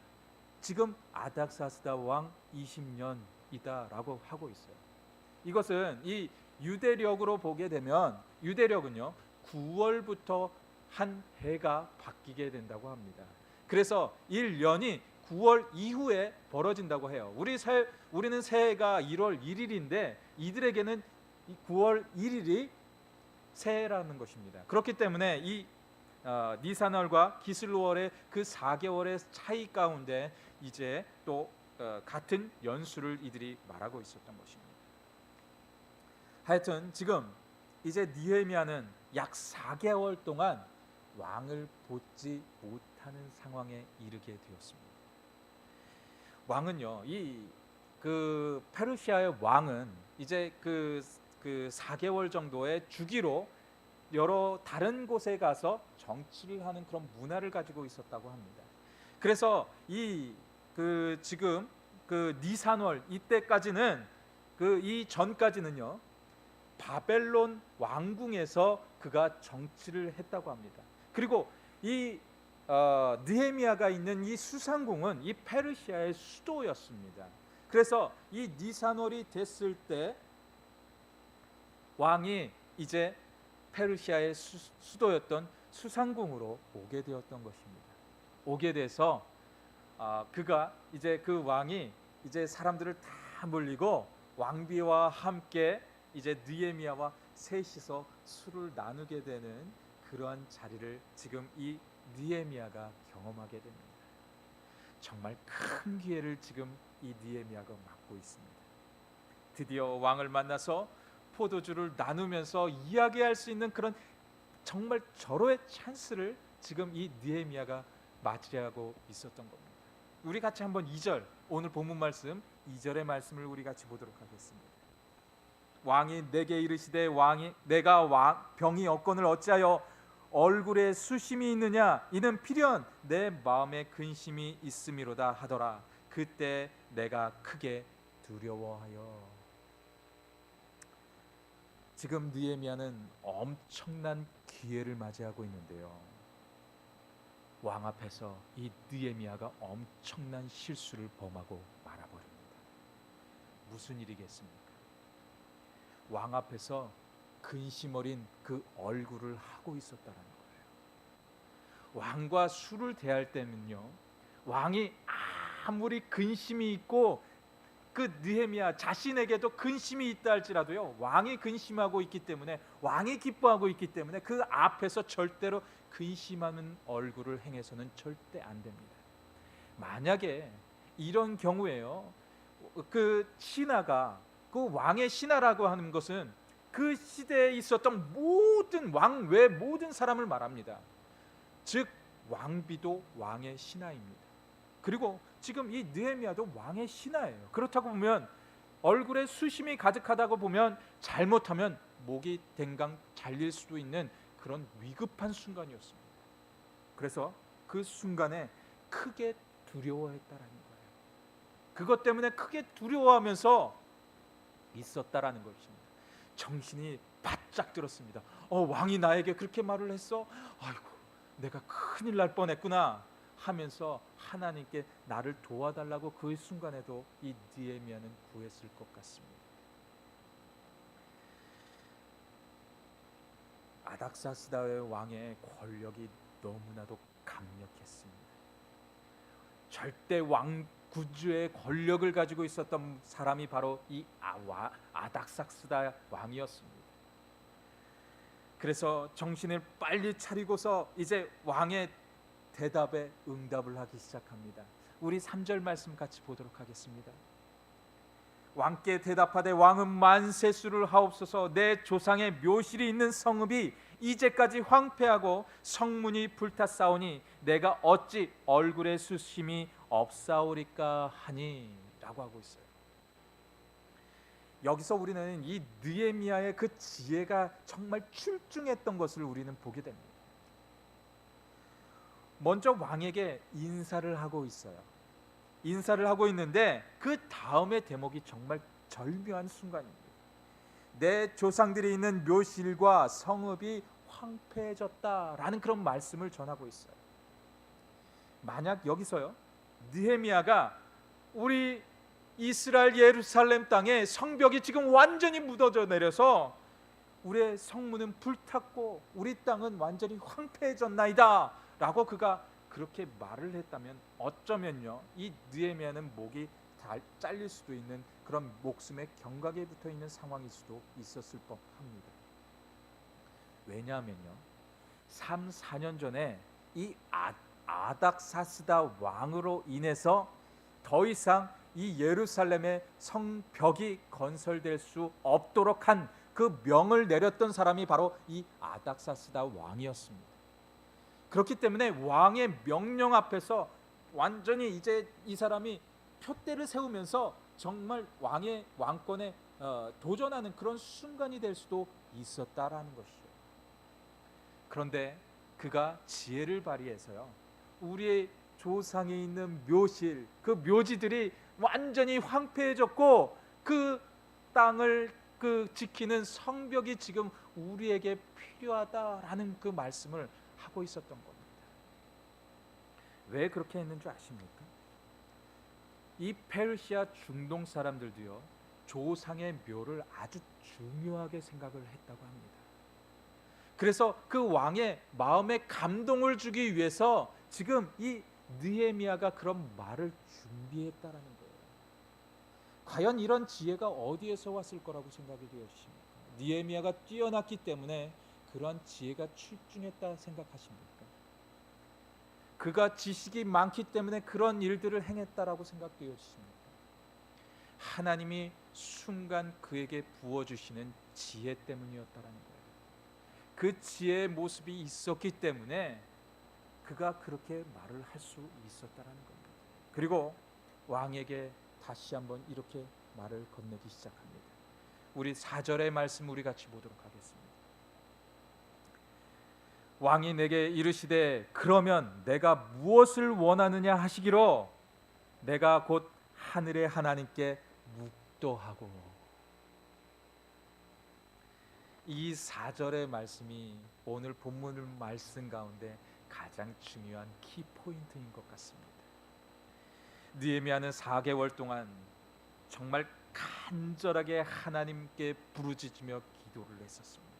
지금 아닥사스다 왕 20년이다라고 하고 있어요. 이것은 이 유대력으로 보게 되면 유대력은요 9월부터 한 해가 바뀌게 된다고 합니다. 그래서 1년이 9월 이후에 벌어진다고 해요. 우리는 새해가 1월 1일인데 이들에게는 9월 1일이 새해라는 것입니다. 그렇기 때문에 이 니산월과 기슬월의 그 4개월의 차이 가운데 이제 또 같은 연수를 이들이 말하고 있었던 것입니다. 하여튼 지금 이제 느헤미야는 약 4개월 동안 왕을 보지 못하는 상황에 이르게 되었습니다. 왕은요, 그 페르시아의 왕은 이제 그 4개월 정도의 주기로 여러 다른 곳에 가서 정치를 하는 그런 문화를 가지고 있었다고 합니다. 그래서 지금 그 니산월 이때까지는 이 전까지는요 바벨론 왕궁에서 그가 정치를 했다고 합니다. 그리고 이 느헤미야가 있는 이 수상궁은 이 페르시아의 수도였습니다. 그래서 이 니산월이 됐을 때 왕이 이제 페르시아의 수도였던 수상궁으로 오게 되었던 것입니다. 오게 돼서 그가 이제 그 왕이 이제 사람들을 다 물리고 왕비와 함께 이제 느헤미야와 셋이서 술을 나누게 되는 그러한 자리를 지금 이 느헤미야가 경험하게 됩니다. 정말 큰 기회를 지금 이 느헤미야가 맞고 있습니다. 드디어 왕을 만나서 포도주를 나누면서 이야기할 수 있는 그런 정말 절호의 찬스를 지금 이 느헤미야가 맞이하고 있었던 겁니다. 우리 같이 한번 2절, 오늘 본문 말씀 2절의 말씀을 우리 같이 보도록 하겠습니다. 왕이 내게 이르시되 내가 병이 없거늘 어찌하여 얼굴에 수심이 있느냐, 이는 필연 내 마음에 근심이 있음이로다 하더라. 그때 내가 크게 두려워하여. 지금 느헤미야는 엄청난 기회를 맞이하고 있는데요, 왕 앞에서 이 느헤미야가 엄청난 실수를 범하고 말아버립니다. 무슨 일이겠습니까? 왕 앞에서 근심 어린 그 얼굴을 하고 있었다는 거예요. 왕과 술을 대할 때는요, 왕이 아무리 근심이 있고 그 느헤미야 자신에게도 근심이 있다 할지라도요, 왕이 근심하고 있기 때문에, 왕이 기뻐하고 있기 때문에 그 앞에서 절대로 근심하는 얼굴을 행해서는 절대 안 됩니다. 만약에 이런 경우에요, 그 신하가, 그 왕의 신하라고 하는 것은 그 시대에 있었던 모든 왕 외 모든 사람을 말합니다. 즉 왕비도 왕의 신하입니다. 그리고 지금 이 느헤미야도 왕의 신하예요. 그렇다고 보면 얼굴에 수심이 가득하다고 보면 잘못하면 목이 댕강 잘릴 수도 있는 그런 위급한 순간이었습니다. 그래서 그 순간에 크게 두려워했다라는 거예요. 그것 때문에 크게 두려워하면서 있었다라는 것입니다. 정신이 바짝 들었습니다. 왕이 나에게 그렇게 말을 했어? 아이고, 내가 큰일 날 뻔했구나 하면서 하나님께 나를 도와달라고 그 순간에도 이 느헤미야는 구했을 것 같습니다. 아닥사스다의 왕의 권력이 너무나도 강력했습니다. 절대 왕 구주의 권력을 가지고 있었던 사람이 바로 이 아닥사스다 왕이었습니다. 그래서 정신을 빨리 차리고서 이제 왕의 대답에 응답을 하기 시작합니다. 우리 3절 말씀 같이 보도록 하겠습니다. 왕께 대답하되 왕은 만세수를 하옵소서. 내 조상의 묘실이 있는 성읍이 이제까지 황폐하고 성문이 불탔사오니 내가 어찌 얼굴에 수심이 없사오리까 하니, 라고 하고 있어요. 여기서 우리는 이 느헤미야의 그 지혜가 정말 출중했던 것을 우리는 보게 됩니다. 먼저 왕에게 인사를 하고 있어요. 인사를 하고 있는데 그 다음의 대목이 정말 절묘한 순간입니다. 내 조상들이 있는 묘실과 성읍이 황폐해졌다라는 그런 말씀을 전하고 있어요. 만약 여기서요, 느헤미야가 우리 이스라엘 예루살렘 땅에 성벽이 지금 완전히 무너져 내려서 우리의 성문은 불탔고 우리 땅은 완전히 황폐해졌나이다 라고 그가 그렇게 말을 했다면 어쩌면요, 이 느헤미야는 목이 잘릴 수도 있는 그런 목숨의 경각에 붙어 있는 상황일 수도 있었을 법합니다. 왜냐하면요, 3, 4년 전에 이 아닥사스다 왕으로 인해서 더 이상 이 예루살렘의 성벽이 건설될 수 없도록 한 그 명을 내렸던 사람이 바로 이 아닥사스다 왕이었습니다. 그렇기 때문에 왕의 명령 앞에서 완전히 이제 이 사람이 표대를 세우면서 정말 왕의 왕권에 도전하는 그런 순간이 될 수도 있었다라는 것이죠. 그런데 그가 지혜를 발휘해서요, 우리의 조상에 있는 묘실, 그 묘지들이 완전히 황폐해졌고 그 땅을 지키는 성벽이 지금 우리에게 필요하다라는 그 말씀을 하고 있었던 겁니다. 왜 그렇게 했는 줄 아십니까? 이 페르시아 중동 사람들도요, 조상의 묘를 아주 중요하게 생각을 했다고 합니다. 그래서 그 왕의 마음에 감동을 주기 위해서 지금 이 느헤미야가 그런 말을 준비했다라는 거예요. 과연 이런 지혜가 어디에서 왔을 거라고 생각이 되십니까? 느헤미야가 뛰어났기 때문에 그러한 지혜가 출중했다 생각하십니까? 그가 지식이 많기 때문에 그런 일들을 행했다라고 생각되어지십니까? 하나님이 순간 그에게 부어주시는 지혜 때문이었다라는 거예요. 그 지혜의 모습이 있었기 때문에 그가 그렇게 말을 할 수 있었다라는 겁니다. 그리고 왕에게 다시 한번 이렇게 말을 건네기 시작합니다. 우리 4절의 말씀 우리 같이 보도록 하겠습니다. 왕이 내게 이르시되 그러면 내가 무엇을 원하느냐 하시기로 내가 곧 하늘의 하나님께 묵도하고. 이 4절의 말씀이 오늘 본문 말씀 가운데 가장 중요한 키포인트인 것 같습니다. 느헤미야는 4개월 동안 정말 간절하게 하나님께 부르짖으며 기도를 했었습니다.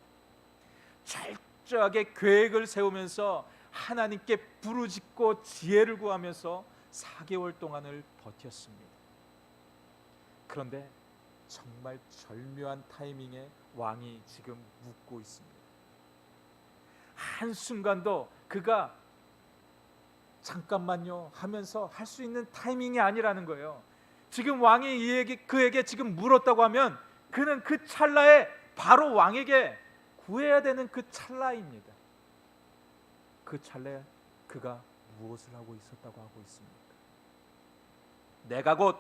철저하게 계획을 세우면서 하나님께 부르짖고 지혜를 구하면서 4개월 동안을 버텼습니다. 그런데 정말 절묘한 타이밍에 왕이 지금 묻고 있습니다. 한순간도 그가 잠깐만요 하면서 할 수 있는 타이밍이 아니라는 거예요. 지금 왕이 그에게 지금 물었다고 하면 그는 그 찰나에 바로 왕에게 구해야 되는 그 찰나입니다. 그 찰나에 그가 무엇을 하고 있었다고 하고 있습니까? 내가 곧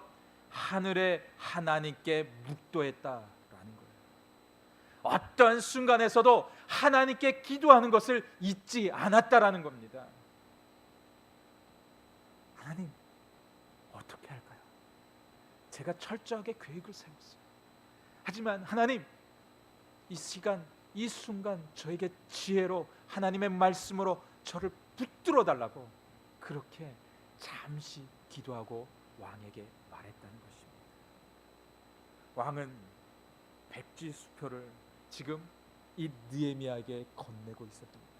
하늘의 하나님께 묵도했다라는 거예요. 어떤 순간에서도 하나님께 기도하는 것을 잊지 않았다라는 겁니다. 하나님, 어떻게 할까요? 제가 철저하게 계획을 세웠어요. 하지만 하나님, 이 시간, 이 순간 저에게 지혜로 하나님의 말씀으로 저를 붙들어 달라고 그렇게 잠시 기도하고 왕에게 말했다는 것입니다. 왕은 백지수표를 지금 이 느헤미야에게 건네고 있었던 거예요.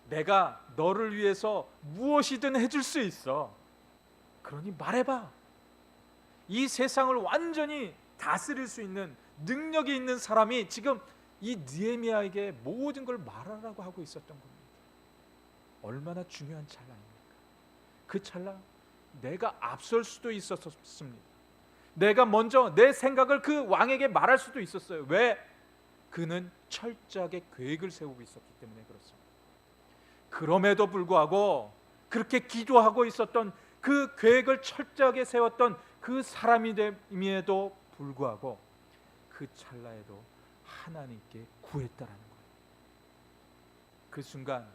내가 너를 위해서 무엇이든 해줄 수 있어. 그러니 말해봐. 이 세상을 완전히 다스릴 수 있는 능력이 있는 사람이 지금 이 느헤미야에게 모든 걸 말하라고 하고 있었던 겁니다. 얼마나 중요한 찰나입니까? 그 찰나 내가 앞설 수도 있었습니다. 내가 먼저 내 생각을 그 왕에게 말할 수도 있었어요. 왜? 그는 철저하게 계획을 세우고 있었기 때문에 그렇습니다. 그럼에도 불구하고 그렇게 기도하고 있었던 그 계획을 철저하게 세웠던 그 사람임에도 불구하고 그 찰나에도 하나님께 구했다라는 거예요. 그 순간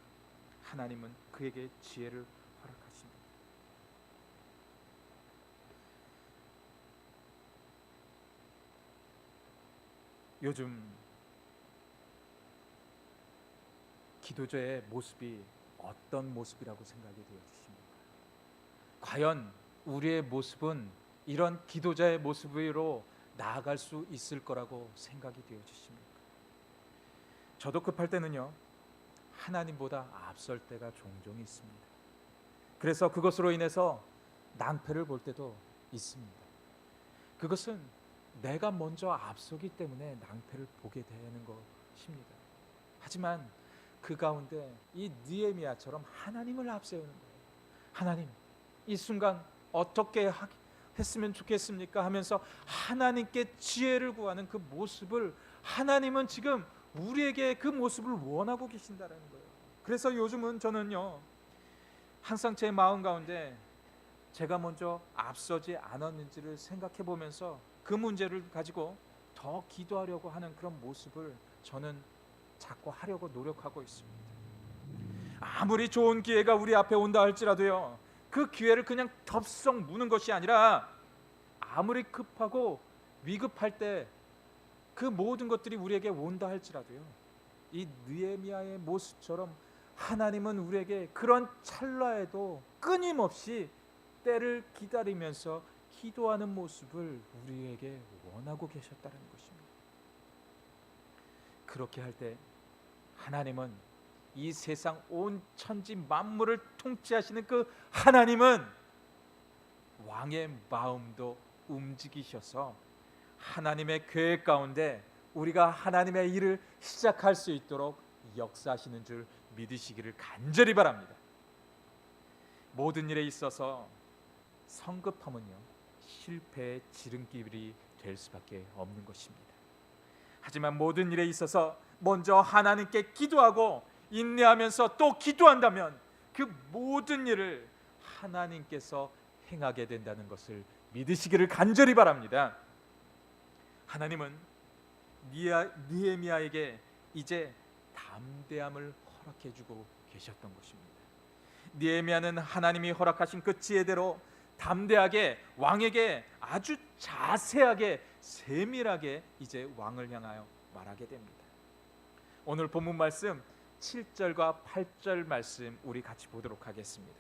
하나님은 그에게 지혜를 허락하십니다. 요즘 기도자의 모습이 어떤 모습이라고 생각이 되어지십니까? 과연 우리의 모습은 이런 기도자의 모습으로 나아갈 수 있을 거라고 생각이 되어지십니까? 저도 급할 때는요, 하나님보다 앞설 때가 종종 있습니다. 그래서 그것으로 인해서 낭패를 볼 때도 있습니다. 그것은 내가 먼저 앞서기 때문에 낭패를 보게 되는 것입니다. 하지만 그 가운데 이 느헤미야처럼 하나님을 앞세우는 거예요. 하나님, 이 순간 어떻게 했으면 좋겠습니까? 하면서 하나님께 지혜를 구하는 그 모습을 하나님은 지금 우리에게 그 모습을 원하고 계신다라는 거예요. 그래서 요즘은 저는요, 항상 제 마음 가운데 제가 먼저 앞서지 않았는지를 생각해 보면서 그 문제를 가지고 더 기도하려고 하는 그런 모습을 저는 자꾸 하려고 노력하고 있습니다. 아무리 좋은 기회가 우리 앞에 온다 할지라도요, 그 기회를 그냥 덥석 무는 것이 아니라 아무리 급하고 위급할 때 그 모든 것들이 우리에게 온다 할지라도요, 이 느헤미야의 모습처럼 하나님은 우리에게 그런 찰나에도 끊임없이 때를 기다리면서 기도하는 모습을 우리에게 원하고 계셨다는 것입니다. 그렇게 할 때 하나님은 이 세상 온 천지 만물을 통치하시는 그 하나님은 왕의 마음도 움직이셔서 하나님의 계획 가운데 우리가 하나님의 일을 시작할 수 있도록 역사하시는 줄 믿으시기를 간절히 바랍니다. 모든 일에 있어서 성급함은요, 실패의 지름길이 될 수밖에 없는 것입니다. 하지만 모든 일에 있어서 먼저 하나님께 기도하고 인내하면서 또 기도한다면 그 모든 일을 하나님께서 행하게 된다는 것을 믿으시기를 간절히 바랍니다. 하나님은 느헤미야에게 이제 담대함을 허락해 주고 계셨던 것입니다. 느헤미야는 하나님이 허락하신 그 지혜대로 담대하게 왕에게 아주 자세하게 세밀하게 이제 왕을 향하여 말하게 됩니다. 오늘 본문 말씀 7절과 8절 말씀 우리 같이 보도록 하겠습니다.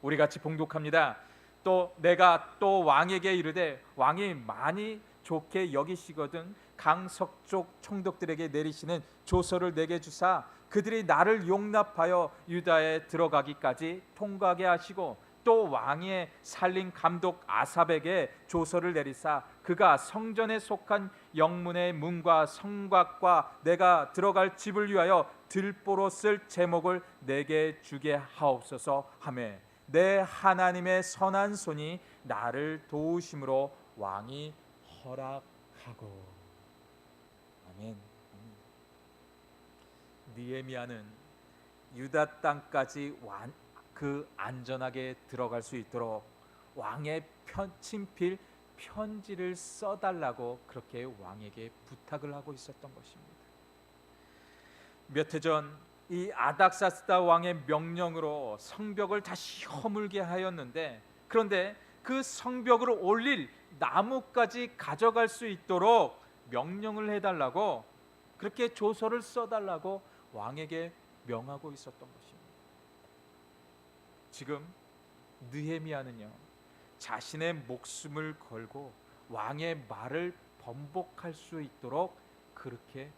우리 같이 봉독합니다. 또 내가 또 왕에게 이르되 왕이 많이 좋게 여기시거든 강 서쪽 총독들에게 내리시는 조서를 내게 주사 그들이 나를 용납하여 유다에 들어가기까지 통과하게 하시고 또 왕의 살림 감독 아삽에게 조서를 내리사 그가 성전에 속한 영문의 문과 성곽과 내가 들어갈 집을 위하여 들보로 쓸 제목을 내게 주게 하옵소서 하며 내 하나님의 선한 손이 나를 도우심으로 왕이 허락하고. 아멘. 느헤미야는 유다 땅까지 안전하게 들어갈 수 있도록 왕의 친필 편지를 써달라고 그렇게 왕에게 부탁을 하고 있었던 것입니다. 몇 해 전 이 아닥사스다 왕의 명령으로 성벽을 다시 허물게 하였는데, 그런데 그 성벽을 올릴 나무까지 가져갈 수 있도록 명령을 해달라고 그렇게 조서를 써달라고 왕에게 명하고 있었던 것입니다. 지금 느헤미야는요, 자신의 목숨을 걸고 왕의 말을 번복할 수 있도록 그렇게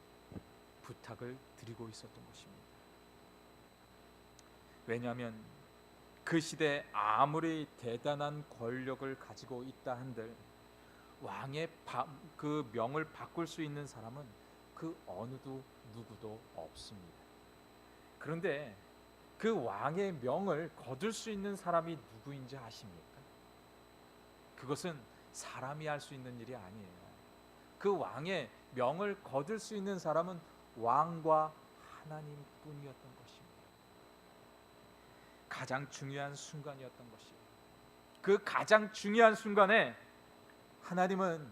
부탁을 드리고 있었던 것입니다. 왜냐하면 그 시대에 아무리 대단한 권력을 가지고 있다 한들 왕의 그 명을 바꿀 수 있는 사람은 그 어느도 누구도 없습니다. 그런데 그 왕의 명을 거둘 수 있는 사람이 누구인지 아십니까? 그것은 사람이 할 수 있는 일이 아니에요. 그 왕의 명을 거둘 수 있는 사람은 왕과 하나님뿐이었던 것입니다. 가장 중요한 순간이었던 것이에요. 그 가장 중요한 순간에 하나님은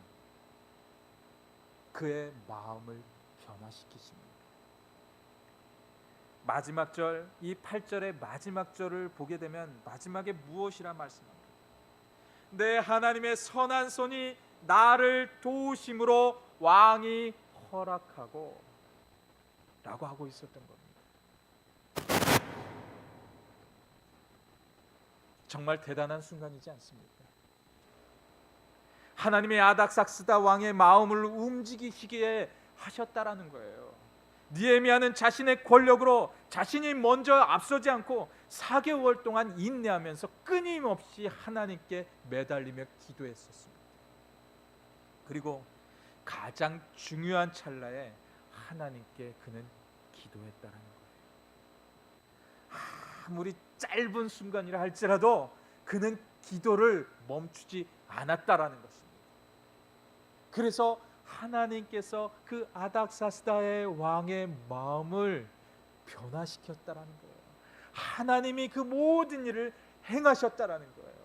그의 마음을 변화시키십니다. 마지막 절, 이 8절의 마지막 절을 보게 되면 마지막에 무엇이라 말씀합니까? 내 하나님의 선한 손이 나를 도우심으로 왕이 허락하고 라고 하고 있었던 겁니다. 정말 대단한 순간이지 않습니까? 하나님의 아닥사스다 왕의 마음을 움직이시게 하셨다라는 거예요. 느헤미야는 자신의 권력으로 자신이 먼저 앞서지 않고 4개월 동안 인내하면서 끊임없이 하나님께 매달리며 기도했었습니다. 그리고 가장 중요한 찰나에 하나님께 그는 기도했다는 거예요. 아무리 짧은 순간이라 할지라도 그는 기도를 멈추지 않았다라는 것입니다. 그래서 하나님께서 그 아닥사스다의 왕의 마음을 변화시켰다라는 거예요. 하나님이 그 모든 일을 행하셨다라는 거예요.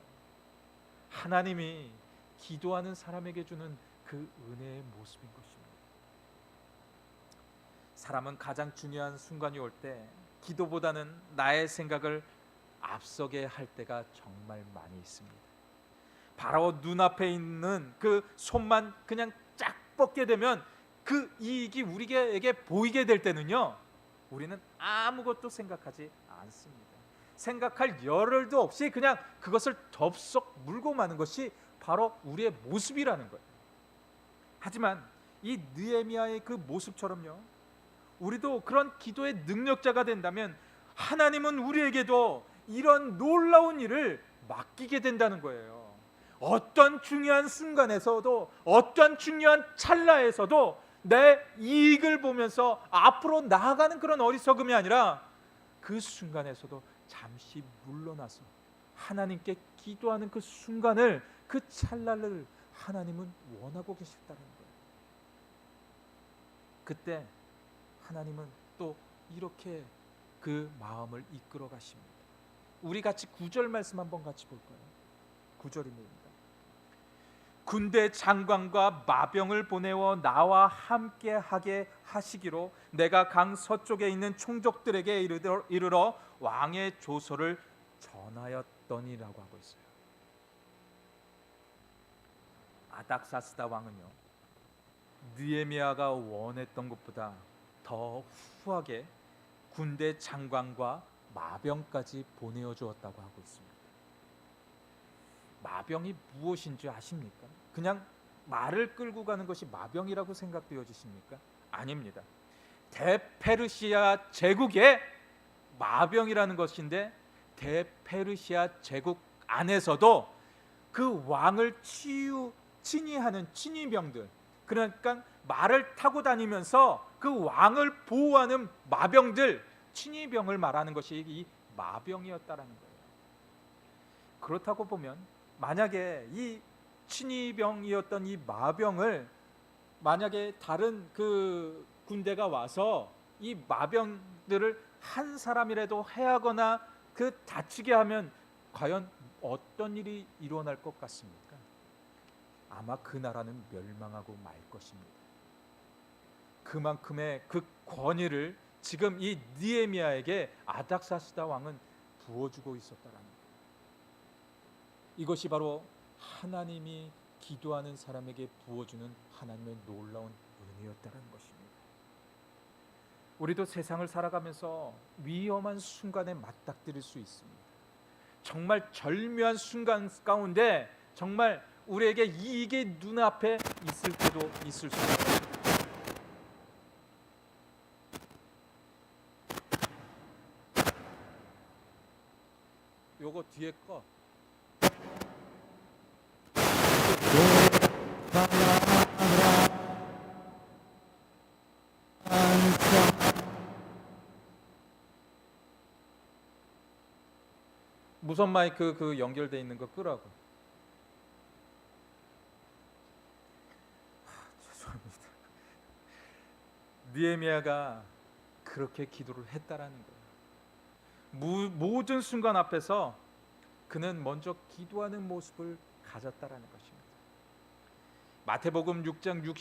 하나님이 기도하는 사람에게 주는 그 은혜의 모습인 것입니다. 사람은 가장 중요한 순간이 올 때 기도보다는 나의 생각을 앞서게 할 때가 정말 많이 있습니다. 바로 눈앞에 있는 그 손만 그냥 쫙 뻗게 되면 그 이익이 우리에게 보이게 될 때는요, 우리는 아무것도 생각하지 않습니다. 생각할 여를도 없이 그냥 그것을 덥석 물고 마는 것이 바로 우리의 모습이라는 거예요. 하지만 이 느헤미야의 그 모습처럼요, 우리도 그런 기도의 능력자가 된다면 하나님은 우리에게도 이런 놀라운 일을 맡기게 된다는 거예요. 어떤 중요한 순간에서도, 어떤 중요한 찰나에서도 내 이익을 보면서 앞으로 나아가는 그런 어리석음이 아니라 그 순간에서도 잠시 물러나서 하나님께 기도하는 그 순간을, 그 찰나를 하나님은 원하고 계셨다는 거예요. 그때 하나님은 또 이렇게 그 마음을 이끌어 가십니다. 우리 같이 9절 말씀 한번 같이 볼까요? 9절입니다. 군대 장관과 마병을 보내어 나와 함께 하게 하시기로 내가 강 서쪽에 있는 총족들에게 이르러 왕의 조서를 전하였더니라고 하고 있어요. 아닥사스다 왕은요, 느헤미야가 원했던 것보다 더 후하게 군대 장관과 마병까지 보내어 주었다고 하고 있습니다. 마병이 무엇인지 아십니까? 그냥 말을 끌고 가는 것이 마병이라고 생각되어지십니까? 아닙니다. 대페르시아 제국의 마병이라는 것인데, 대페르시아 제국 안에서도 그 왕을 친위하는 친위병들, 그러니까 말을 타고 다니면서 그 왕을 보호하는 마병들, 친위병을 말하는 것이 이 마병이었다라는 거예요. 그렇다고 보면 만약에 이 친위병이었던 이 마병을 만약에 다른 그 군대가 와서 이 마병들을 한 사람이라도 해하거나 그 다치게 하면 과연 어떤 일이 일어날 것 같습니까? 아마 그 나라는 멸망하고 말 것입니다. 그만큼의 그 권위를 지금 이 느헤미야에게 아닥사스다 왕은 부어주고 있었다라는 거예요. 이것이 바로 하나님이 기도하는 사람에게 부어주는 하나님의 놀라운 은혜였다는 것입니다. 우리도 세상을 살아가면서 위험한 순간에 맞닥뜨릴 수 있습니다. 정말 절묘한 순간 가운데 정말 우리에게 이게 눈앞에 있을 때도 있을 수 있습니다. 요거 뒤에 거 무선 마이크 그 연결돼 있는 거 끄라고. 죄송합니다. 느헤미야가 그렇게 기도를 했다라는 거예요. 모든 순간 앞에서 그는 먼저 기도하는 모습을 가졌다라는 것입니다. 마태복음 6장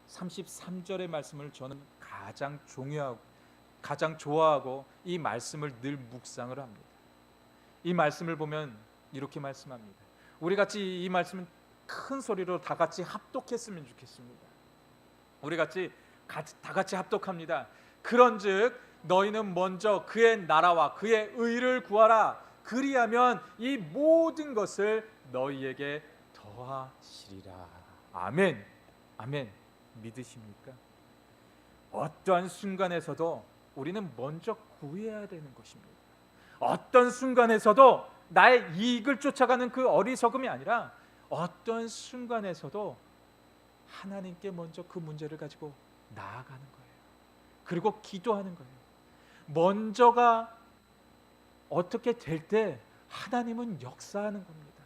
33절의 말씀을 저는 가장 좋아하고 이 말씀을 늘 묵상을 합니다. 이 말씀을 보면 이렇게 말씀합니다. 우리 같이 이 말씀은 큰 소리로 다 같이 합독했으면 좋겠습니다. 우리 같이 다 같이 합독합니다. 그런즉 너희는 먼저 그의 나라와 그의 의를 구하라. 그리하면 이 모든 것을 너희에게 더하시리라. 아멘. 아멘. 믿으십니까? 어떠한 순간에서도 우리는 먼저 구해야 되는 것입니다. 어떤 순간에서도 나의 이익을 쫓아가는 그 어리석음이 아니라 어떤 순간에서도 하나님께 먼저 그 문제를 가지고 나아가는 거예요. 그리고 기도하는 거예요. 먼저가 어떻게 될 때 하나님은 역사하는 겁니다.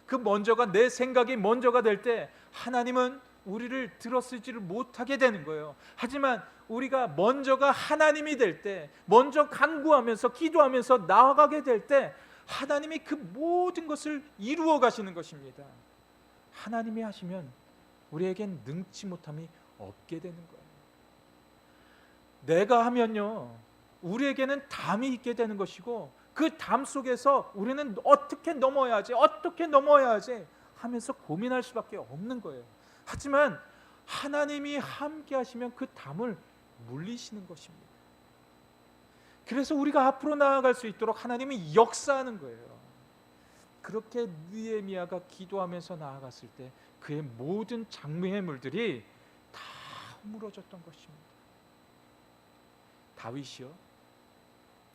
그 먼저가 내 생각이 먼저가 될 때 하나님은 우리를 들어쓰지를 못하게 되는 거예요. 하지만 우리가 먼저가 하나님이 될 때, 먼저 간구하면서 기도하면서 나아가게 될 때 하나님이 그 모든 것을 이루어 가시는 것입니다. 하나님이 하시면 우리에겐 능치 못함이 없게 되는 거예요. 내가 하면요, 우리에게는 담이 있게 되는 것이고 그 담 속에서 우리는 어떻게 넘어야지 하면서 고민할 수밖에 없는 거예요. 하지만 하나님이 함께 하시면 그 담을 물리시는 것입니다. 그래서 우리가 앞으로 나아갈 수 있도록 하나님이 역사하는 거예요. 그렇게 느헤미야가 기도하면서 나아갔을 때 그의 모든 장애물들이 다 허물어졌던 것입니다. 다윗이요,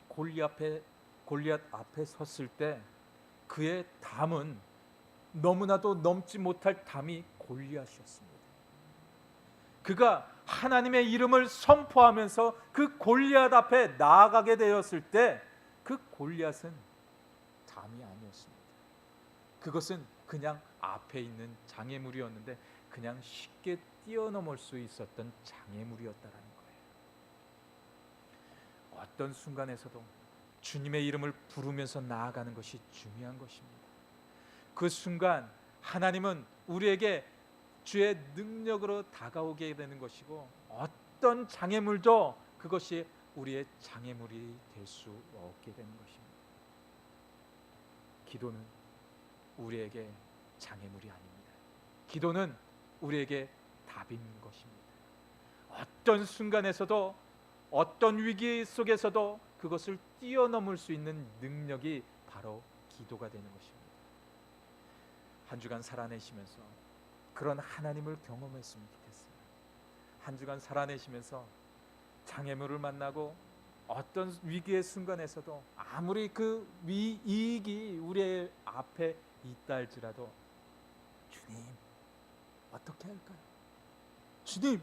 골리앗 앞에 섰을 때 그의 담은 너무나도 넘지 못할 담이 골리앗이었습니다. 그가 하나님의 이름을 선포하면서 그 골리앗 앞에 나아가게 되었을 때 그 골리앗은 담이 아니었습니다. 그것은 그냥 앞에 있는 장애물이었는데 그냥 쉽게 뛰어넘을 수 있었던 장애물이었다라는 거예요. 어떤 순간에서도 주님의 이름을 부르면서 나아가는 것이 중요한 것입니다. 그 순간 하나님은 우리에게 주의 능력으로 다가오게 되는 것이고 어떤 장애물도 그것이 우리의 장애물이 될 수 없게 되는 것입니다. 기도는 우리에게 장애물이 아닙니다. 기도는 우리에게 답인 것입니다. 어떤 순간에서도 어떤 위기 속에서도 그것을 뛰어넘을 수 있는 능력이 바로 기도가 되는 것입니다. 한 주간 살아내시면서 그런 하나님을 경험했으면 좋겠어요. 한 주간 살아내시면서 장애물을 만나고 어떤 위기의 순간에서도 아무리 그 이익이 우리의 앞에 있다 할지라도 주님 어떻게 할까요? 주님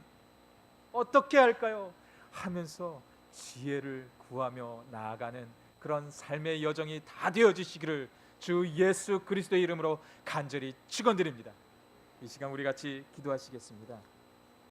어떻게 할까요? 하면서 지혜를 구하며 나아가는 그런 삶의 여정이 다 되어지시기를 주 예수 그리스도의 이름으로 간절히 축원드립니다. 이 시간 우리 같이 기도하시겠습니다.